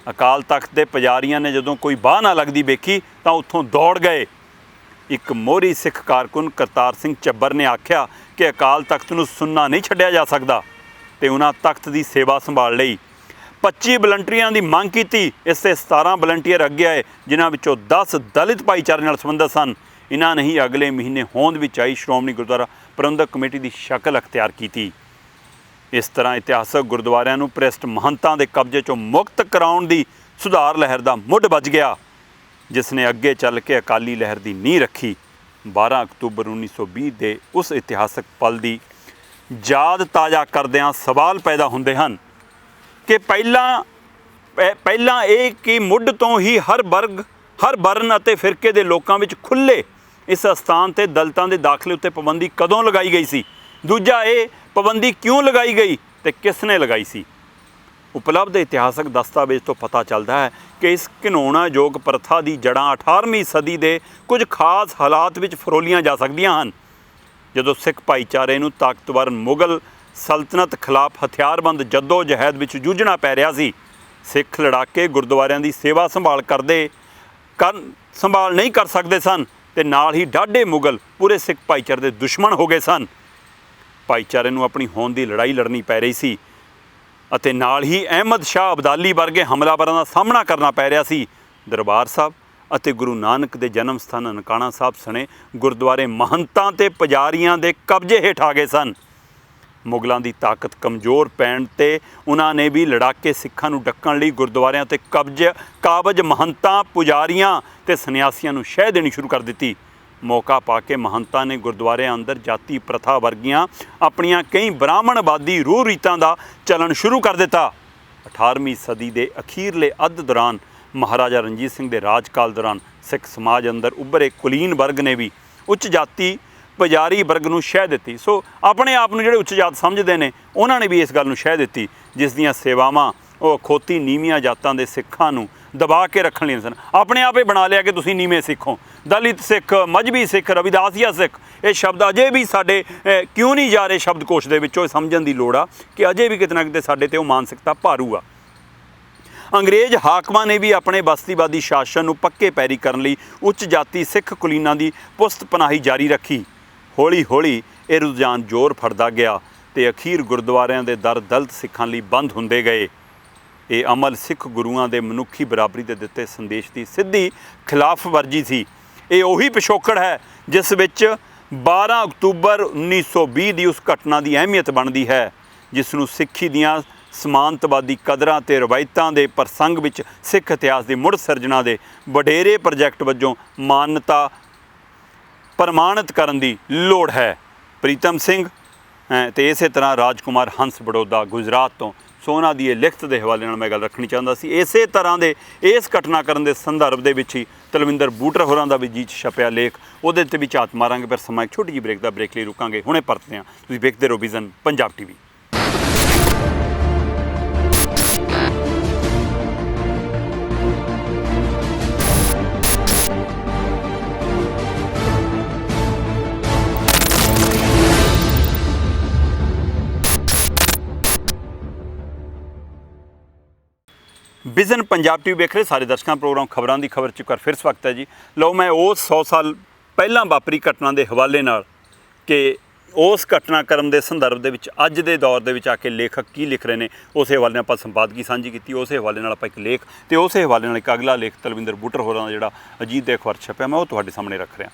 ਅਕਾਲ ਤਖਤ ਦੇ ਪੁਜਾਰੀਆਂ ਨੇ ਜਦੋਂ ਕੋਈ ਬਾਹ ਨਾ ਲੱਗਦੀ ਵੇਖੀ ਤਾਂ ਉੱਥੋਂ ਦੌੜ ਗਏ। ਇੱਕ ਮੋਹਰੀ ਸਿੱਖ ਕਾਰਕੁਨ ਕਰਤਾਰ ਸਿੰਘ ਚੱਬਰ ਨੇ ਆਖਿਆ ਕਿ ਅਕਾਲ ਤਖਤ ਨੂੰ ਸੁੰਨਾ ਨਹੀਂ ਛੱਡਿਆ ਜਾ ਸਕਦਾ ਅਤੇ ਉਹਨਾਂ ਤਖਤ ਦੀ ਸੇਵਾ ਸੰਭਾਲ ਲਈ 25 ਵਲੰਟੀਅਰਾਂ ਦੀ ਮੰਗ ਕੀਤੀ। ਇਸ 'ਤੇ 17 ਵਲੰਟੀਅਰ ਅੱਗੇ ਆਏ, ਜਿਨ੍ਹਾਂ ਵਿੱਚੋਂ 10 ਦਲਿਤ ਭਾਈਚਾਰੇ ਨਾਲ ਸੰਬੰਧਿਤ ਸਨ। ਇਹਨਾਂ ਨੇ ਹੀ ਅਗਲੇ ਮਹੀਨੇ ਹੋਂਦ ਵਿੱਚ ਆਈ ਸ਼੍ਰੋਮਣੀ ਗੁਰਦੁਆਰਾ ਪ੍ਰਬੰਧਕ ਕਮੇਟੀ ਦੀ ਸ਼ਕਲ ਅਖਤਿਆਰ ਕੀਤੀ। ਇਸ ਤਰ੍ਹਾਂ ਇਤਿਹਾਸਕ ਗੁਰਦੁਆਰਿਆਂ ਨੂੰ ਭ੍ਰਿਸ਼ਟ ਮਹੰਤਾਂ ਦੇ ਕਬਜ਼ੇ 'ਚੋਂ ਮੁਕਤ ਕਰਾਉਣ ਦੀ ਸੁਧਾਰ ਲਹਿਰ ਦਾ ਮੁੱਢ ਵੱਜ ਗਿਆ, ਜਿਸ ਨੇ ਅੱਗੇ ਚੱਲ ਕੇ ਅਕਾਲੀ ਲਹਿਰ ਦੀ ਨੀਂਹ ਰੱਖੀ। 12 ਅਕਤੂਬਰ 1920 ਦੇ ਉਸ ਇਤਿਹਾਸਕ ਪਲ ਦੀ ਯਾਦ ਤਾਜ਼ਾ ਕਰਦਿਆਂ ਸਵਾਲ ਪੈਦਾ ਹੁੰਦੇ ਹਨ ਕਿ ਪਹਿਲਾਂ ਇਹ ਕਿ ਮੁੱਢ ਤੋਂ ਹੀ ਹਰ ਵਰਨ ਅਤੇ ਫਿਰਕੇ ਦੇ ਲੋਕਾਂ ਵਿੱਚ ਖੁੱਲ੍ਹੇ ਇਸ ਅਸਥਾਨ 'ਤੇ ਦਲਿਤਾਂ ਦੇ ਦਾਖਲੇ ਉੱਤੇ ਪਾਬੰਦੀ ਕਦੋਂ ਲਗਾਈ ਗਈ ਸੀ? ਦੂਜਾ, ਇਹ ਪਾਬੰਦੀ ਕਿਉਂ ਲਗਾਈ ਗਈ ਅਤੇ ਕਿਸ ਨੇ ਲਗਾਈ ਸੀ? ਉਪਲਬਧ ਇਤਿਹਾਸਕ ਦਸਤਾਵੇਜ਼ ਤੋਂ ਪਤਾ ਚੱਲਦਾ ਹੈ ਕਿ ਇਸ ਘਿਨਾਉਣਾਯੋਗ ਪ੍ਰਥਾ ਦੀ ਜੜ੍ਹਾਂ 18ਵੀਂ ਸਦੀ ਦੇ ਕੁਝ ਖਾਸ ਹਾਲਾਤ ਵਿੱਚ ਫਰੋਲੀਆਂ ਜਾ ਸਕਦੀਆਂ ਹਨ, ਜਦੋਂ ਸਿੱਖ ਭਾਈਚਾਰੇ ਨੂੰ ਤਾਕਤਵਰ ਮੁਗਲ ਸਲਤਨਤ ਖਿਲਾਫ ਹਥਿਆਰਬੰਦ ਜੱਦੋ-ਜਹਿਦ ਵਿੱਚ ਜੂਝਣਾ ਪੈ ਰਿਹਾ ਸੀ। ਸਿੱਖ ਲੜਾਕੇ ਗੁਰਦੁਆਰਿਆਂ ਦੀ ਸੇਵਾ ਸੰਭਾਲ ਨਹੀਂ ਕਰ ਸਕਦੇ ਸਨ ਅਤੇ ਨਾਲ ਹੀ ਡਾਢੇ ਮੁਗਲ ਪੂਰੇ ਸਿੱਖ ਭਾਈਚਾਰੇ ਦੇ ਦੁਸ਼ਮਣ ਹੋ ਗਏ ਸਨ। ਭਾਈਚਾਰੇ ਨੂੰ ਆਪਣੀ ਹੋਂਦ ਦੀ ਲੜਾਈ ਲੜਨੀ ਪੈ ਰਹੀ ਸੀ ਅਤੇ ਨਾਲ ਹੀ ਅਹਿਮਦ ਸ਼ਾਹ ਅਬਦਾਲੀ ਵਰਗੇ ਹਮਲਾਵਰਾਂ ਦਾ ਸਾਹਮਣਾ ਕਰਨਾ ਪੈ ਰਿਹਾ ਸੀ। ਦਰਬਾਰ ਸਾਹਿਬ ਅਤੇ ਗੁਰੂ ਨਾਨਕ ਦੇ ਜਨਮ ਸਥਾਨ ਨਨਕਾਣਾ ਸਾਹਿਬ ਸਣੇ ਗੁਰਦੁਆਰੇ ਮਹੰਤਾਂ ਅਤੇ ਪੁਜਾਰੀਆਂ ਦੇ ਕਬਜ਼ੇ ਹੇਠ ਆ ਗਏ ਸਨ। ਮੁਗਲਾਂ ਦੀ ਤਾਕਤ ਕਮਜ਼ੋਰ ਪੈਣ 'ਤੇ ਉਹਨਾਂ ਨੇ ਵੀ ਲੜਾਕੇ ਸਿੱਖਾਂ ਨੂੰ ਡੱਕਣ ਲਈ ਗੁਰਦੁਆਰਿਆਂ 'ਤੇ ਕਾਬਜ਼ ਮਹੰਤਾਂ, ਪੁਜਾਰੀਆਂ ਅਤੇ ਸੰਨਿਆਸੀਆਂ ਨੂੰ ਸ਼ਹਿ ਦੇਣੀ ਸ਼ੁਰੂ ਕਰ ਦਿੱਤੀ। ਮੌਕਾ ਪਾ ਕੇ ਮਹੰਤਾਂ ਨੇ ਗੁਰਦੁਆਰਿਆਂ ਅੰਦਰ ਜਾਤੀ ਪ੍ਰਥਾ ਵਰਗੀਆਂ ਆਪਣੀਆਂ ਕਈ ਬ੍ਰਾਹਮਣਵਾਦੀ ਰੂਹ ਰੀਤਾਂ ਦਾ ਚਲਣ ਸ਼ੁਰੂ ਕਰ ਦਿੱਤਾ। 18ਵੀਂ ਸਦੀ ਦੇ ਅਖੀਰਲੇ ਅੱਧ ਦੌਰਾਨ ਮਹਾਰਾਜਾ ਰਣਜੀਤ ਸਿੰਘ ਦੇ ਰਾਜਕਾਲ ਦੌਰਾਨ ਸਿੱਖ ਸਮਾਜ ਅੰਦਰ ਉੱਭਰੇ ਕੁਲੀਨ ਵਰਗ ਨੇ ਵੀ ਉੱਚ ਜਾਤੀ ਪੁਜਾਰੀ ਵਰਗ ਨੂੰ ਸ਼ਹਿ ਦਿੱਤੀ। ਸੋ ਆਪਣੇ ਆਪ ਨੂੰ ਜਿਹੜੇ ਉੱਚ ਜਾਤ ਸਮਝਦੇ ਨੇ ਉਹਨਾਂ ਨੇ ਵੀ ਇਸ ਗੱਲ ਨੂੰ ਸ਼ਹਿ ਦਿੱਤੀ ਜਿਸ ਦੀਆਂ ਸੇਵਾਵਾਂ ਉਹ ਅਖੌਤੀ ਨੀਵੀਆਂ ਜਾਤਾਂ ਦੇ ਸਿੱਖਾਂ ਨੂੰ ਦਬਾ ਕੇ ਰੱਖਣ ਲਈ ਸਨ। ਆਪਣੇ ਆਪ ਹੀ ਬਣਾ ਲਿਆ ਕਿ ਤੁਸੀਂ ਨੀਵੇਂ ਸਿੱਖ ਹੋ। ਦਲਿਤ ਸਿੱਖ, ਮਜ਼੍ਹਬੀ ਸਿੱਖ, ਰਵਿਦਾਸੀਆ ਸਿੱਖ, ਇਹ ਸ਼ਬਦ ਅਜੇ ਵੀ ਸਾਡੇ ਕਿਉਂ ਨਹੀਂ ਜਾ ਰਹੇ ਸ਼ਬਦਕੋਸ਼ ਦੇ ਵਿੱਚੋਂ। ਸਮਝਣ ਦੀ ਲੋੜ ਆ ਕਿ ਅਜੇ ਵੀ ਕਿਤੇ ਨਾ ਕਿਤੇ ਸਾਡੇ 'ਤੇ ਉਹ ਮਾਨਸਿਕਤਾ ਭਾਰੂ ਆ। ਅੰਗਰੇਜ਼ ਹਾਕਮਾਂ ਨੇ ਵੀ ਆਪਣੇ ਬਸਤੀਵਾਦੀ ਸ਼ਾਸਨ ਨੂੰ ਪੱਕੇ ਪੈਰੀ ਕਰਨ ਲਈ ਉੱਚ ਜਾਤੀ ਸਿੱਖ ਕੁਲੀਨਾਂ ਦੀ ਪੁਸਤ ਪਨਾਹੀ ਜਾਰੀ ਰੱਖੀ। ਹੌਲੀ ਹੌਲੀ ਇਹ ਰੁਝਾਨ ਜ਼ੋਰ ਫੜਦਾ ਗਿਆ ਅਤੇ ਅਖੀਰ ਗੁਰਦੁਆਰਿਆਂ ਦੇ ਦਰ ਦਲਿਤ ਸਿੱਖਾਂ ਲਈ ਬੰਦ ਹੁੰਦੇ ਗਏ। ਇਹ ਅਮਲ ਸਿੱਖ ਗੁਰੂਆਂ ਦੇ ਮਨੁੱਖੀ ਬਰਾਬਰੀ ਦੇ ਦਿੱਤੇ ਸੰਦੇਸ਼ ਦੀ ਸਿੱਧੀ ਖਿਲਾਫ ਵਰਜੀ ਸੀ। ਇਹ ਉਹੀ ਪਿਛੋਕੜ ਹੈ ਜਿਸ ਵਿੱਚ 12 ਅਕਤੂਬਰ 1920 ਦੀ ਉਸ ਘਟਨਾ ਦੀ ਅਹਿਮੀਅਤ ਬਣਦੀ ਹੈ, ਜਿਸ ਨੂੰ ਸਿੱਖੀ ਦੀਆਂ ਸਮਾਨਤਵਾਦੀ ਕਦਰਾਂ ਅਤੇ ਰਵਾਇਤਾਂ ਦੇ ਪ੍ਰਸੰਗ ਵਿੱਚ ਸਿੱਖ ਇਤਿਹਾਸ ਦੀ ਮੁੜ ਸਿਰਜਣਾ ਦੇ ਵਡੇਰੇ ਪ੍ਰੋਜੈਕਟ ਵਜੋਂ ਮਾਨਤਾ ਪ੍ਰਮਾਣਿਤ ਕਰਨ ਦੀ ਲੋੜ ਹੈ। ਪ੍ਰੀਤਮ ਸਿੰਘ ਅਤੇ ਇਸੇ ਤਰ੍ਹਾਂ ਰਾਜਕੁਮਾਰ ਹੰਸ ਬੜੌਦਾ ਗੁਜਰਾਤ ਤੋਂ। ਸੋ ਉਹਨਾਂ ਦੀ ਇਹ ਲਿਖਤ ਦੇ ਹਵਾਲੇ ਨਾਲ ਮੈਂ ਗੱਲ ਰੱਖਣੀ ਚਾਹੁੰਦਾ ਸੀ। ਇਸੇ ਤਰ੍ਹਾਂ ਦੇ ਇਸ ਘਟਨਾਕ੍ਰਮ ਦੇ ਸੰਦਰਭ ਦੇ ਵਿੱਚ ਹੀ ਤਲਵਿੰਦਰ ਬੂਟਰ ਹੋਰਾਂ ਦਾ ਵੀ ਜੀ 'ਚ ਛਪਿਆ ਲੇਖ, ਉਹਦੇ 'ਤੇ ਵੀ ਝਾਤ ਮਾਰਾਂਗੇ। ਪਰ ਸਮਾਂ ਇੱਕ ਛੋਟੀ ਜਿਹੀ ਬ੍ਰੇਕ ਲਈ ਰੁਕਾਂਗੇ, ਹੁਣੇ ਪਰਤਦੇ ਹਾਂ। ਤੁਸੀਂ ਵੇਖਦੇ ਰਹੋ vision Punjab TV। Vision Punjab TV ਵੇਖ ਰਹੇ ਸਾਰੇ ਦਰਸ਼ਕਾਂ ਪ੍ਰੋਗਰਾਮ ਖਬਰਾਂ ਦੀ ਖਬਰ 'ਚ ਇੱਕ ਵਾਰ ਫਿਰ ਸਵਾਗਤ ਹੈ ਜੀ। ਲਓ, ਮੈਂ ਉਸ 100 ਸਾਲ ਪਹਿਲਾਂ ਵਾਪਰੀ ਘਟਨਾ ਦੇ ਹਵਾਲੇ ਨਾਲ ਕਿ ਉਸ ਘਟਨਾਕ੍ਰਮ ਦੇ ਸੰਦਰਭ ਦੇ ਵਿੱਚ ਅੱਜ ਦੇ ਦੌਰ ਦੇ ਵਿੱਚ ਆ ਕੇ ਲੇਖਕ ਕੀ ਲਿਖ ਰਹੇ ਨੇ, ਉਸੇ ਹਵਾਲੇ ਨਾਲ ਆਪਾਂ ਸੰਪਾਦਕੀ ਸਾਂਝੀ ਕੀਤੀ। ਉਸੇ ਹਵਾਲੇ ਨਾਲ ਆਪਾਂ ਇੱਕ ਲੇਖ ਅਤੇ ਉਸੇ ਹਵਾਲੇ ਨਾਲ ਇੱਕ ਅਗਲਾ ਲੇਖ ਤਲਵਿੰਦਰ ਬੂਟਰ ਹੋਰਾਂ ਦਾ ਜਿਹੜਾ ਅਜੀਤ ਦੇ ਅਖਬਾਰ ਛਪਿਆ, ਮੈਂ ਉਹ ਤੁਹਾਡੇ ਸਾਹਮਣੇ ਰੱਖ ਰਿਹਾ।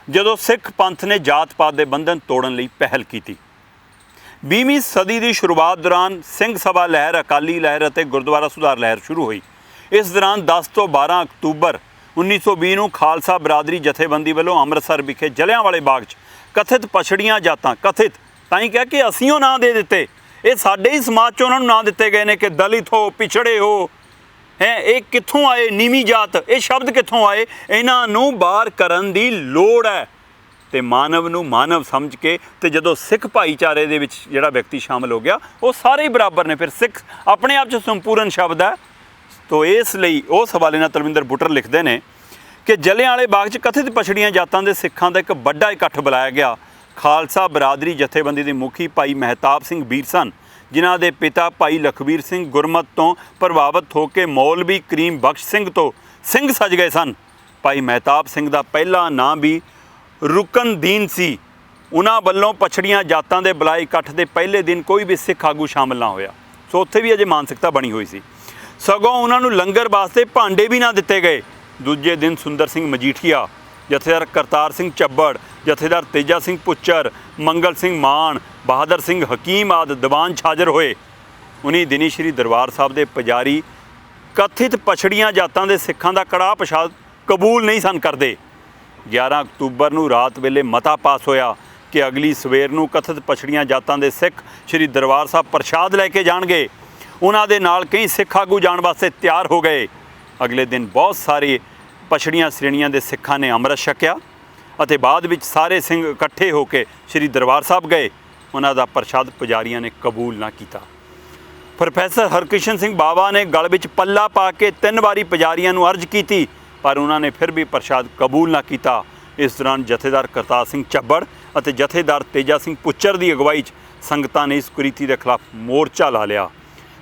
ਜਦੋਂ ਸਿੱਖ ਪੰਥ ਨੇ ਜਾਤ ਪਾਤ ਦੇ ਬੰਧਨ ਤੋੜਨ ਲਈ ਪਹਿਲ ਕੀਤੀ। 20ਵੀਂ ਸਦੀ ਦੀ ਸ਼ੁਰੂਆਤ ਦੌਰਾਨ ਸਿੰਘ ਸਭਾ ਲਹਿਰ, ਅਕਾਲੀ ਲਹਿਰ ਅਤੇ ਗੁਰਦੁਆਰਾ ਸੁਧਾਰ ਲਹਿਰ ਸ਼ੁਰੂ ਹੋਈ। ਇਸ ਦੌਰਾਨ 10 ਤੋਂ 12 ਅਕਤੂਬਰ 1920 ਨੂੰ ਖਾਲਸਾ ਬਰਾਦਰੀ ਜਥੇਬੰਦੀ ਵੱਲੋਂ ਅੰਮ੍ਰਿਤਸਰ ਵਿਖੇ ਜਲਿਆਂਵਾਲੇ ਬਾਗ 'ਚ ਕਥਿਤ ਪਛੜੀਆਂ ਜਾਤਾਂ, ਕਥਿਤ ਤਾਂ ਹੀ ਕਹਿ ਕੇ ਅਸੀਂ ਉਹ ਨਾਂ ਦੇ ਦਿੱਤੇ, ਇਹ ਸਾਡੇ ਹੀ ਸਮਾਜ 'ਚ ਉਹਨਾਂ ਨੂੰ ਨਾਂ ਦਿੱਤੇ ਗਏ ਨੇ ਕਿ ਦਲਿਤ ਹੋ, ਪਿਛੜੇ ਹੋ, ਇਹ ਕਿੱਥੋਂ ਆਏ? ਨੀਵੀਂ ਜਾਤ, ਇਹ ਸ਼ਬਦ ਕਿੱਥੋਂ ਆਏ? ਇਹਨਾਂ ਨੂੰ ਬਾਹਰ ਕਰਨ ਦੀ ਲੋੜ ਹੈ ਅਤੇ ਮਾਨਵ ਨੂੰ ਮਾਨਵ ਸਮਝ ਕੇ। ਅਤੇ ਜਦੋਂ ਸਿੱਖ ਭਾਈਚਾਰੇ ਦੇ ਵਿੱਚ ਜਿਹੜਾ ਵਿਅਕਤੀ ਸ਼ਾਮਲ ਹੋ ਗਿਆ, ਉਹ ਸਾਰੇ ਹੀ ਬਰਾਬਰ ਨੇ। ਫਿਰ ਸਿੱਖ ਆਪਣੇ ਆਪ 'ਚ ਸੰਪੂਰਨ ਸ਼ਬਦ ਹੈ। ਤੋ ਇਸ ਲਈ ਉਸ ਹਵਾਲੇ ਨਾਲ ਤਲਵਿੰਦਰ ਬੂਟਰ ਲਿਖਦੇ ਨੇ ਕਿ ਜਲਿਆਂਵਾਲੇ ਬਾਗ 'ਚ ਕਥਿਤ ਪਛੜੀਆਂ ਜਾਤਾਂ ਦੇ ਸਿੱਖਾਂ ਦਾ ਇੱਕ ਵੱਡਾ ਇਕੱਠ ਬੁਲਾਇਆ ਗਿਆ। ਖਾਲਸਾ ਬਰਾਦਰੀ ਜਥੇਬੰਦੀ ਦੇ ਮੁਖੀ ਭਾਈ ਮਹਿਤਾਬ ਸਿੰਘ ਵੀਰ ਸਨ, ਜਿਨ੍ਹਾਂ ਦੇ ਪਿਤਾ ਭਾਈ ਲਖਬੀਰ ਸਿੰਘ ਗੁਰਮਤ ਤੋਂ ਪ੍ਰਭਾਵਿਤ ਹੋ ਕੇ ਮੌਲਵੀ ਕਰੀਮ ਬਖਸ਼ ਸਿੰਘ ਤੋਂ ਸਿੰਘ ਸੱਜ ਗਏ ਸਨ। ਭਾਈ ਮਹਿਤਾਬ ਸਿੰਘ ਦਾ ਪਹਿਲਾ ਨਾਂ ਵੀ ਰੁਕਨਦੀਨ ਸੀ। ਉਹਨਾਂ ਵੱਲੋਂ ਪਛੜੀਆਂ ਜਾਤਾਂ ਦੇ ਬੁਲਾਏ ਇਕੱਠ ਦੇ ਪਹਿਲੇ ਦਿਨ ਕੋਈ ਵੀ ਸਿੱਖ ਆਗੂ ਸ਼ਾਮਲ ਨਾ ਹੋਇਆ। ਸੋ ਉੱਥੇ ਵੀ ਅਜੇ ਮਾਨਸਿਕਤਾ ਬਣੀ ਹੋਈ ਸੀ। ਸਗੋਂ ਉਹਨਾਂ ਨੂੰ ਲੰਗਰ ਵਾਸਤੇ ਭਾਂਡੇ ਵੀ ਨਾ ਦਿੱਤੇ ਗਏ। ਦੂਜੇ ਦਿਨ ਸੁੰਦਰ ਸਿੰਘ ਮਜੀਠੀਆ, ਜਥੇਦਾਰ ਕਰਤਾਰ ਸਿੰਘ ਚੱਬੜ, ਜਥੇਦਾਰ ਤੇਜਾ ਸਿੰਘ ਪੁੱਚਰ, ਮੰਗਲ ਸਿੰਘ ਮਾਨ, ਬਹਾਦਰ ਸਿੰਘ ਹਕੀਮ ਆਦਿ ਦੀਵਾਨ ਛਾਜਰ ਹੋਏ। ਉਨੀ ਦਿਨੀ ਸ਼੍ਰੀ ਦਰਬਾਰ ਸਾਹਿਬ ਦੇ ਪੁਜਾਰੀ ਕਥਿਤ ਪਛੜੀਆਂ ਜਾਤਾਂ ਦੇ ਸਿੱਖਾਂ ਦਾ ਕੜਾਹ ਪ੍ਰਸ਼ਾਦ ਕਬੂਲ ਨਹੀਂ ਸਨ ਕਰਦੇ। 11 ਅਕਤੂਬਰ ਨੂੰ ਰਾਤ ਵੇਲੇ ਮਤਾ ਪਾਸ ਹੋਇਆ ਕਿ ਅਗਲੀ ਸਵੇਰ ਨੂੰ ਕਥਿਤ ਪਛੜੀਆਂ ਜਾਤਾਂ ਦੇ ਸਿੱਖ ਸ਼੍ਰੀ ਦਰਬਾਰ ਸਾਹਿਬ ਪ੍ਰਸ਼ਾਦ ਲੈ ਕੇ ਜਾਣਗੇ। ਉਹਨਾਂ ਦੇ ਨਾਲ ਕਈ ਸਿੱਖ ਆਗੂ ਜਾਣ ਵਾਸਤੇ ਤਿਆਰ ਹੋ ਗਏ। ਅਗਲੇ ਦਿਨ ਬਹੁਤ ਸਾਰੇ ਪਛੜੀਆਂ ਸ਼੍ਰੇਣੀਆਂ ਦੇ ਸਿੱਖਾਂ ਨੇ ਅੰਮ੍ਰਿਤ ਛਕਿਆ ਅਤੇ ਬਾਅਦ ਵਿੱਚ ਸਾਰੇ ਸਿੰਘ ਇਕੱਠੇ ਹੋ ਕੇ ਸ਼੍ਰੀ ਦਰਬਾਰ ਸਾਹਿਬ ਗਏ। ਉਹਨਾਂ ਦਾ ਪ੍ਰਸ਼ਾਦ ਪੁਜਾਰੀਆਂ ਨੇ ਕਬੂਲ ਨਾ ਕੀਤਾ। ਪ੍ਰੋਫੈਸਰ ਹਰਕ੍ਰਿਸ਼ਨ ਸਿੰਘ ਬਾਵਾ ਨੇ ਗਲ ਵਿੱਚ ਪੱਲਾ ਪਾ ਕੇ 3 ਵਾਰੀ ਪੁਜਾਰੀਆਂ ਨੂੰ ਅਰਜ਼ ਕੀਤੀ, ਪਰ ਉਹਨਾਂ ਨੇ ਫਿਰ ਵੀ ਪ੍ਰਸ਼ਾਦ ਕਬੂਲ ਨਾ ਕੀਤਾ। ਇਸ ਦੌਰਾਨ ਜਥੇਦਾਰ ਕਰਤਾਰ ਸਿੰਘ ਚੱਬੜ ਅਤੇ ਜਥੇਦਾਰ ਤੇਜਾ ਸਿੰਘ ਪੁੱਚਰ ਦੀ ਅਗਵਾਈ 'ਚ ਸੰਗਤਾਂ ਨੇ ਇਸ ਕੁਰੀਤੀ ਦੇ ਖਿਲਾਫ ਮੋਰਚਾ ਲਾ ਲਿਆ।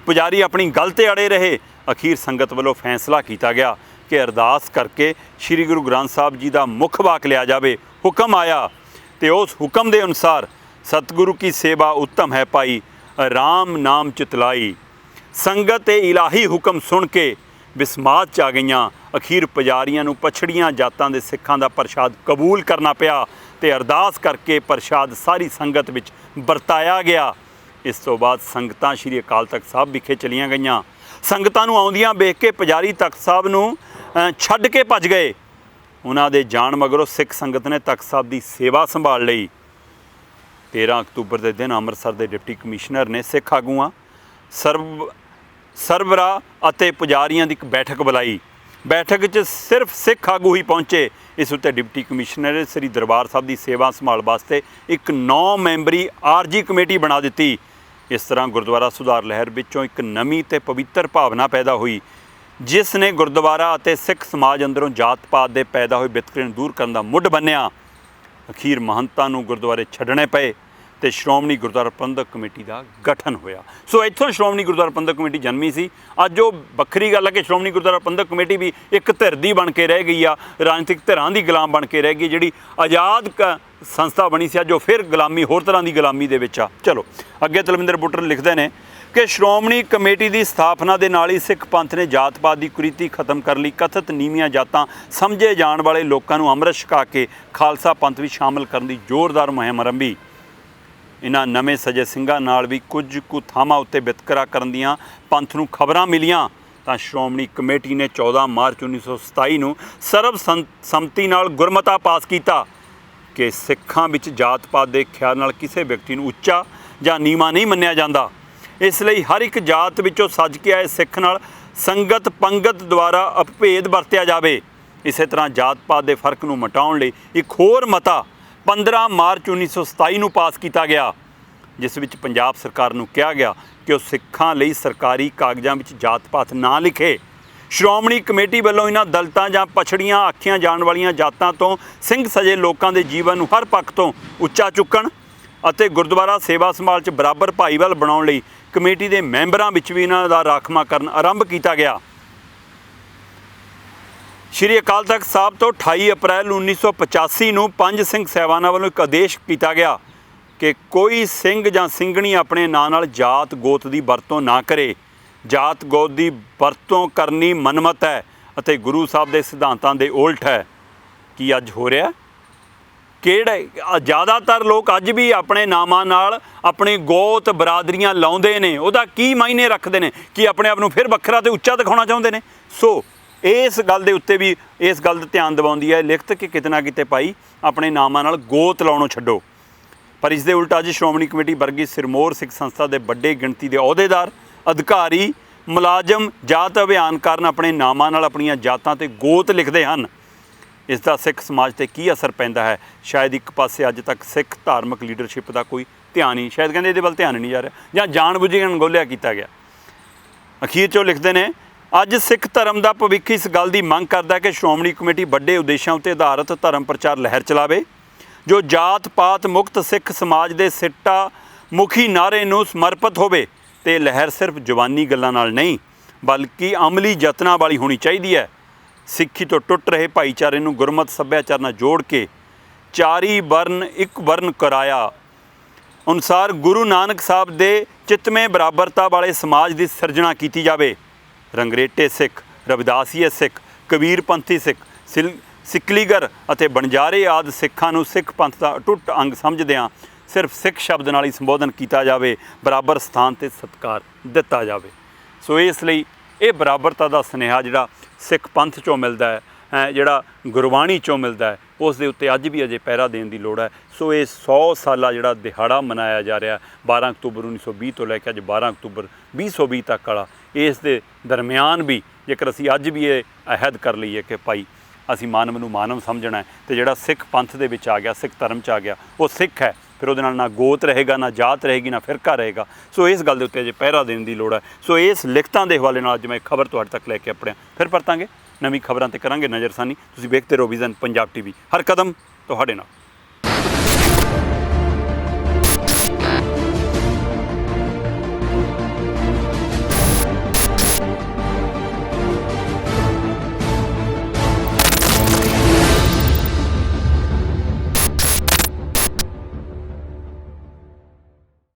ਪੁਜਾਰੀ ਆਪਣੀ ਗੱਲ 'ਤੇ ਅੜੇ ਰਹੇ। ਅਖੀਰ ਸੰਗਤ ਵੱਲੋਂ ਫੈਸਲਾ ਕੀਤਾ ਗਿਆ ਕਿ ਅਰਦਾਸ ਕਰਕੇ ਸ਼੍ਰੀ ਗੁਰੂ ਗ੍ਰੰਥ ਸਾਹਿਬ ਜੀ ਦਾ ਮੁੱਖ ਵਾਕ ਲਿਆ ਜਾਵੇ। ਹੁਕਮ ਆਇਆ ਅਤੇ ਉਸ ਹੁਕਮ ਦੇ ਅਨੁਸਾਰ ਸਤਿਗੁਰੂ ਕੀ ਸੇਵਾ ਉੱਤਮ ਹੈ ਪਾਈ, ਰਾਮ ਨਾਮ ਚਿਤਲਾਈ। ਸੰਗਤ ਇਹ ਇਲਾਹੀ ਹੁਕਮ ਸੁਣ ਕੇ ਵਿਸਮਾਦ 'ਚ ਆ ਗਈਆਂ। ਅਖੀਰ ਪੁਜਾਰੀਆਂ ਨੂੰ ਪਛੜੀਆਂ ਜਾਤਾਂ ਦੇ ਸਿੱਖਾਂ ਦਾ ਪ੍ਰਸ਼ਾਦ ਕਬੂਲ ਕਰਨਾ ਪਿਆ ਅਤੇ ਅਰਦਾਸ ਕਰਕੇ ਪ੍ਰਸ਼ਾਦ ਸਾਰੀ ਸੰਗਤ ਵਿੱਚ ਵਰਤਾਇਆ ਗਿਆ। ਇਸ ਤੋਂ ਬਾਅਦ ਸੰਗਤਾਂ ਸ਼੍ਰੀ ਅਕਾਲ ਤਖਤ ਸਾਹਿਬ ਵਿਖੇ ਚਲੀਆਂ ਗਈਆਂ। ਸੰਗਤਾਂ ਨੂੰ ਆਉਂਦੀਆਂ ਵੇਖ ਕੇ ਪੁਜਾਰੀ ਤਖਤ ਸਾਹਿਬ ਨੂੰ ਛੱਡ ਕੇ ਭੱਜ ਗਏ। ਉਹਨਾਂ ਦੇ ਜਾਣ ਮਗਰੋਂ ਸਿੱਖ ਸੰਗਤ ਨੇ ਤਖਤ ਸਾਹਿਬ ਦੀ ਸੇਵਾ ਸੰਭਾਲ ਲਈ। 13 ਅਕਤੂਬਰ ਦੇ ਦਿਨ ਅੰਮ੍ਰਿਤਸਰ ਦੇ ਡਿਪਟੀ ਕਮਿਸ਼ਨਰ ਨੇ ਸਿੱਖ ਆਗੂਆਂ, ਸਰਬਰਾ ਅਤੇ ਪੁਜਾਰੀਆਂ ਦੀ ਇੱਕ ਬੈਠਕ ਬੁਲਾਈ। ਬੈਠਕ 'ਚ ਸਿਰਫ ਸਿੱਖ ਆਗੂ ਹੀ ਪਹੁੰਚੇ। ਇਸ ਉੱਤੇ ਡਿਪਟੀ ਕਮਿਸ਼ਨਰ ਨੇ ਸ੍ਰੀ ਦਰਬਾਰ ਸਾਹਿਬ ਦੀ ਸੇਵਾ ਸੰਭਾਲ ਵਾਸਤੇ ਇੱਕ 9 ਮੈਂਬਰੀ ਆਰਜੀ ਕਮੇਟੀ ਬਣਾ ਦਿੱਤੀ। इस तरह गुरुद्वारा सुधार लहर विचों एक नवीं ते पवित्र भावना पैदा हुई, जिस ने गुरुद्वारा ਅਤੇ सिख समाज अंदरों जात पात ਦੇ पैदा हुए वितकरे ਨੂੰ दूर करने का मुੱਢ ਬੰਨਿਆ। अखीर महंतां ਨੂੰ गुरुद्वारे ਛੱਡਣੇ ਪਏ ਤੇ ਸ਼੍ਰੋਮਣੀ ਗੁਰਦੁਆਰਾ ਪ੍ਰਬੰਧਕ ਕਮੇਟੀ ਦਾ ਗਠਨ ਹੋਇਆ। ਸੋ ਇੱਥੋਂ ਸ਼੍ਰੋਮਣੀ ਗੁਰਦੁਆਰਾ ਪ੍ਰਬੰਧਕ ਕਮੇਟੀ ਜਨਮੀ ਸੀ। ਅੱਜ ਉਹ ਵੱਖਰੀ ਗੱਲ ਹੈ ਕਿ ਸ਼੍ਰੋਮਣੀ ਗੁਰਦੁਆਰਾ ਪ੍ਰਬੰਧਕ ਕਮੇਟੀ ਵੀ ਇੱਕ ਧਿਰ ਦੀ ਬਣ ਕੇ ਰਹਿ ਗਈ ਆ, ਰਾਜਨੀਤਿਕ ਧਿਰਾਂ ਦੀ ਗੁਲਾਮ ਬਣ ਕੇ ਰਹਿ ਗਈ। ਜਿਹੜੀ ਆਜ਼ਾਦ ਸੰਸਥਾ ਬਣੀ ਸੀ ਅੱਜ ਉਹ ਫਿਰ ਗੁਲਾਮੀ, ਹੋਰ ਤਰ੍ਹਾਂ ਦੀ ਗੁਲਾਮੀ ਦੇ ਵਿੱਚ ਆ। ਚਲੋ ਅੱਗੇ ਤਲਵਿੰਦਰ ਬੁੱਟਰ ਲਿਖਦੇ ਨੇ ਕਿ ਸ਼੍ਰੋਮਣੀ ਕਮੇਟੀ ਦੀ ਸਥਾਪਨਾ ਦੇ ਨਾਲ ਹੀ ਸਿੱਖ ਪੰਥ ਨੇ ਜਾਤ ਪਾਤ ਦੀ ਕੁਰੀਤੀ ਖਤਮ ਕਰਨ ਲਈ ਕਥਿਤ ਨੀਵੀਆਂ ਜਾਤਾਂ ਸਮਝੇ ਜਾਣ ਵਾਲੇ ਲੋਕਾਂ ਨੂੰ ਅੰਮ੍ਰਿਤ ਛਕਾ ਕੇ ਖਾਲਸਾ ਪੰਥ ਵਿੱਚ ਸ਼ਾਮਲ ਕਰਨ ਦੀ ਜ਼ੋਰਦਾਰ ਮੁਹਿੰਮ ਆਰੰਭੀ। ਇਹਨਾਂ ਨਵੇਂ ਸਜੇ ਸਿੰਘਾਂ ਨਾਲ ਵੀ ਕੁਝ ਕੁ ਥਾਵਾਂ ਉੱਤੇ ਵਿਤਕਰਾ ਕਰਨ ਦੀਆਂ ਪੰਥ ਨੂੰ ਖਬਰਾਂ ਮਿਲੀਆਂ ਤਾਂ ਸ਼੍ਰੋਮਣੀ ਕਮੇਟੀ ਨੇ 14 ਮਾਰਚ 1927 ਨੂੰ ਸਰਬ ਸੰਮਤੀ ਨਾਲ ਗੁਰਮਤਾ ਪਾਸ ਕੀਤਾ ਕਿ ਸਿੱਖਾਂ ਵਿੱਚ ਜਾਤ ਪਾਤ ਦੇ ਖਿਆਲ ਨਾਲ ਕਿਸੇ ਵਿਅਕਤੀ ਨੂੰ ਉੱਚਾ ਜਾਂ ਨੀਵਾਂ ਨਹੀਂ ਮੰਨਿਆ ਜਾਂਦਾ। ਇਸ ਲਈ ਹਰ ਇੱਕ ਜਾਤ ਵਿੱਚੋਂ ਸੱਜ ਕੇ ਆਏ ਸਿੱਖ ਨਾਲ ਸੰਗਤ ਪੰਗਤ ਦੁਆਰਾ ਅਭੇਦ ਵਰਤਿਆ ਜਾਵੇ। ਇਸੇ ਤਰ੍ਹਾਂ ਜਾਤ ਪਾਤ ਦੇ ਫਰਕ ਨੂੰ ਮਿਟਾਉਣ ਲਈ ਇੱਕ ਹੋਰ ਮਤਾ 15 ਮਾਰਚ 1927 ਨੂੰ ਪਾਸ ਕੀਤਾ ਗਿਆ, ਜਿਸ ਵਿੱਚ ਪੰਜਾਬ ਸਰਕਾਰ ਨੂੰ ਕਿਹਾ ਗਿਆ ਕਿ ਉਹ ਸਿੱਖਾਂ ਲਈ ਸਰਕਾਰੀ ਕਾਗਜ਼ਾਂ ਵਿੱਚ ਜਾਤ ਪਾਤ ਨਾ ਲਿਖੇ। ਸ਼੍ਰੋਮਣੀ ਕਮੇਟੀ ਵੱਲੋਂ ਇਹਨਾਂ ਦਲਿਤਾਂ ਜਾਂ ਪਛੜੀਆਂ ਆਖੀਆਂ ਜਾਣ ਵਾਲੀਆਂ ਜਾਤਾਂ ਤੋਂ ਸਿੰਘ ਸਜੇ ਲੋਕਾਂ ਦੇ ਜੀਵਨ ਨੂੰ ਹਰ ਪੱਖ ਤੋਂ ਉੱਚਾ ਚੁੱਕਣ ਅਤੇ ਗੁਰਦੁਆਰਾ ਸੇਵਾ ਸੰਭਾਲ 'ਚ ਬਰਾਬਰ ਭਾਈਵਾਲ ਬਣਾਉਣ ਲਈ ਕਮੇਟੀ ਦੇ ਮੈਂਬਰਾਂ ਵਿੱਚ ਵੀ ਇਹਨਾਂ ਦਾ ਰਾਖਵਾਂਕਰਨ ਆਰੰਭ ਕੀਤਾ ਗਿਆ। ਸ਼੍ਰੀ ਅਕਾਲ ਤਖਤ ਸਾਹਿਬ ਤੋਂ 28 ਅਪ੍ਰੈਲ 1985 ਨੂੰ ਪੰਜ ਸਿੰਘ ਸਾਹਿਬਾਨਾਂ ਵੱਲੋਂ ਇੱਕ ਆਦੇਸ਼ ਕੀਤਾ ਗਿਆ ਕਿ ਕੋਈ ਸਿੰਘ ਜਾਂ ਸਿੰਘਣੀ ਆਪਣੇ ਨਾਂ ਨਾਲ ਜਾਤ ਗੋਤ ਦੀ ਵਰਤੋਂ ਨਾ ਕਰੇ। ਜਾਤ ਗੋਤ ਦੀ ਵਰਤੋਂ ਕਰਨੀ ਮਨਮਤ ਹੈ ਅਤੇ ਗੁਰੂ ਸਾਹਿਬ ਦੇ ਸਿਧਾਂਤਾਂ ਦੇ ਉਲਟ ਹੈ। ਕੀ ਅੱਜ ਹੋ ਰਿਹਾ? ਕਿਹੜੇ ਜ਼ਿਆਦਾਤਰ ਲੋਕ ਅੱਜ ਵੀ ਆਪਣੇ ਨਾਮਾਂ ਨਾਲ ਆਪਣੀ ਗੋਤ ਬਰਾਦਰੀਆਂ ਲਾਉਂਦੇ ਨੇ। ਉਹਦਾ ਕੀ ਮਾਇਨੇ ਰੱਖਦੇ ਨੇ? ਕਿ ਆਪਣੇ ਆਪ ਨੂੰ ਫਿਰ ਵੱਖਰਾ ਤੇ ਉੱਚਾ ਦਿਖਾਉਣਾ ਚਾਹੁੰਦੇ ਨੇ। ਸੋ ਇਸ ਗੱਲ ਦੇ ਉੱਤੇ ਵੀ ਇਸ ਗੱਲ ਦਾ ਧਿਆਨ ਦਿਵਾਉਂਦੀ ਹੈ ਲਿਖਤ ਕਿ ਕਿਤੇ ਨਾ ਕਿਤੇ ਭਾਈ ਆਪਣੇ ਨਾਮਾਂ ਨਾਲ ਗੋਤ ਲਾਉਣੋਂ ਛੱਡੋ। ਪਰ ਇਸ ਦੇ ਉਲਟ ਅੱਜ ਸ਼੍ਰੋਮਣੀ ਕਮੇਟੀ ਵਰਗੀ ਸਿਰਮੌਰ ਸਿੱਖ ਸੰਸਥਾ ਦੇ ਵੱਡੇ ਗਿਣਤੀ ਦੇ ਅਹੁਦੇਦਾਰ, ਅਧਿਕਾਰੀ, ਮੁਲਾਜ਼ਮ ਜਾਤ ਅਭਿਆਨ ਕਾਰਨ ਆਪਣੇ ਨਾਮਾਂ ਨਾਲ ਆਪਣੀਆਂ ਜਾਤਾਂ ਤੇ ਗੋਤ ਲਿਖਦੇ ਹਨ। ਇਸ ਦਾ ਸਿੱਖ ਸਮਾਜ 'ਤੇ ਕੀ ਅਸਰ ਪੈਂਦਾ ਹੈ? ਸ਼ਾਇਦ ਇੱਕ ਪਾਸੇ ਅੱਜ ਤੱਕ ਸਿੱਖ ਧਾਰਮਿਕ ਲੀਡਰਸ਼ਿਪ ਦਾ ਕੋਈ ਧਿਆਨ ਹੀ, ਸ਼ਾਇਦ ਕਹਿੰਦੇ ਇਹਦੇ ਵੱਲ ਧਿਆਨ ਨਹੀਂ ਜਾ ਰਿਹਾ ਜਾਂ ਜਾਣ ਬੁੱਝ ਕੇ ਅਣਗੌਲਿਆ ਕੀਤਾ ਗਿਆ। ਅਖੀਰ 'ਚ ਉਹ ਲਿਖਦੇ ਨੇ, ਅੱਜ ਸਿੱਖ ਧਰਮ ਦਾ ਭਵਿੱਖ ਇਸ ਗੱਲ ਦੀ ਮੰਗ ਕਰਦਾ ਕਿ ਸ਼੍ਰੋਮਣੀ ਕਮੇਟੀ ਵੱਡੇ ਉਦੇਸ਼ਾਂ ਉੱਤੇ ਆਧਾਰਿਤ ਧਰਮ ਪ੍ਰਚਾਰ ਲਹਿਰ ਚਲਾਵੇ ਜੋ ਜਾਤ ਪਾਤ ਮੁਕਤ ਸਿੱਖ ਸਮਾਜ ਦੇ ਸਿੱਟਾ ਮੁਖੀ ਨਾਅਰੇ ਨੂੰ ਸਮਰਪਿਤ ਹੋਵੇ ਤੇ ਲਹਿਰ ਸਿਰਫ ਜ਼ੁਬਾਨੀ ਗੱਲਾਂ ਨਾਲ ਨਹੀਂ ਬਲਕਿ ਅਮਲੀ ਯਤਨਾਂ ਵਾਲੀ ਹੋਣੀ ਚਾਹੀਦੀ ਹੈ। ਸਿੱਖੀ ਤੋਂ ਟੁੱਟ ਰਹੇ ਭਾਈਚਾਰੇ ਨੂੰ ਗੁਰਮਤਿ ਸੱਭਿਆਚਾਰ ਨਾਲ ਜੋੜ ਕੇ ਚਾਰੀ ਵਰਨ ਇੱਕ ਵਰਨ ਕਰਾਇਆ ਅਨੁਸਾਰ ਗੁਰੂ ਨਾਨਕ ਸਾਹਿਬ ਦੇ ਚਿਤਮੇ ਬਰਾਬਰਤਾ ਵਾਲੇ ਸਮਾਜ ਦੀ ਸਿਰਜਣਾ ਕੀਤੀ ਜਾਵੇ। ਰੰਗਰੇਟੇ ਸਿੱਖ, ਰਵਿਦਾਸੀਏ ਸਿੱਖ, ਕਬੀਰਪੰਥੀ ਸਿੱਖ, ਸਿਕਲੀਗਰ ਅਤੇ ਬਣਜਾਰੇ ਆਦਿ ਸਿੱਖਾਂ ਨੂੰ ਸਿੱਖ ਪੰਥ ਦਾ ਅਟੁੱਟ ਅੰਗ ਸਮਝਦਿਆਂ ਸਿਰਫ ਸਿੱਖ ਸ਼ਬਦ ਨਾਲ ਹੀ ਸੰਬੋਧਨ ਕੀਤਾ ਜਾਵੇ, ਬਰਾਬਰ ਸਥਾਨ ਤੇ ਸਤਿਕਾਰ ਦਿੱਤਾ ਜਾਵੇ। ਸੋ ਇਸ ਲਈ ਇਹ ਬਰਾਬਰਤਾ ਦਾ ਸੁਨੇਹਾ ਜਿਹੜਾ ਸਿੱਖ ਪੰਥ 'ਚੋਂ ਮਿਲਦਾ ਹੈ, ਜਿਹੜਾ ਗੁਰਬਾਣੀ 'ਚੋਂ ਮਿਲਦਾ ਹੈ, ਉਸ ਦੇ ਉੱਤੇ ਅੱਜ ਵੀ ਅਜੇ ਪਹਿਰਾ ਦੇਣ ਦੀ ਲੋੜ ਹੈ। ਸੋ ਇਹ 100 ਸਾਲਾ ਜਿਹੜਾ ਦਿਹਾੜਾ ਮਨਾਇਆ ਜਾ ਰਿਹਾ 12 ਅਕਤੂਬਰ 1920 ਤੋਂ ਲੈ ਕੇ ਅੱਜ 12 ਅਕਤੂਬਰ 2020 ਤੱਕ ਵਾਲਾ, ਇਸ ਦੇ ਦਰਮਿਆਨ ਵੀ ਜੇਕਰ ਅਸੀਂ ਅੱਜ ਵੀ ਇਹ ਅਹਿਦ ਕਰ ਲਈਏ ਕਿ ਭਾਈ ਅਸੀਂ ਮਾਨਵ ਨੂੰ ਮਾਨਵ ਸਮਝਣਾ ਹੈ ਅਤੇ ਜਿਹੜਾ ਸਿੱਖ ਪੰਥ ਦੇ ਵਿੱਚ ਆ ਗਿਆ, ਸਿੱਖ ਧਰਮ 'ਚ ਆ ਗਿਆ, ਉਹ ਸਿੱਖ ਹੈ, ਫਿਰ ਉਹਦੇ ਨਾਲ ਨਾ ਗੋਤ ਰਹੇਗਾ, ਨਾ ਜਾਤ ਰਹੇਗੀ, ਨਾ ਫਿਰਕਾ ਰਹੇਗਾ। ਸੋ ਇਸ ਗੱਲ ਦੇ ਉੱਤੇ ਅਜੇ ਪਹਿਰਾ ਦੇਣ ਦੀ ਲੋੜ ਹੈ। ਸੋ ਇਸ ਲਿਖਤਾਂ ਦੇ ਹਵਾਲੇ ਨਾਲ ਅੱਜ ਮੈਂ ਖਬਰ ਤੁਹਾਡੇ ਤੱਕ ਲੈ ਕੇ ਆਪਣੇ ਫਿਰ ਪਰਤਾਂਗੇ ਨਵੀਂ ਖਬਰਾਂ 'ਤੇ ਕਰਾਂਗੇ ਨਜ਼ਰਸਾਨੀ। ਤੁਸੀਂ ਵੇਖਦੇ ਰਹੋ ਵਿਜ਼ਨ ਪੰਜਾਬ TV, ਹਰ ਕਦਮ ਤੁਹਾਡੇ ਨਾਲ।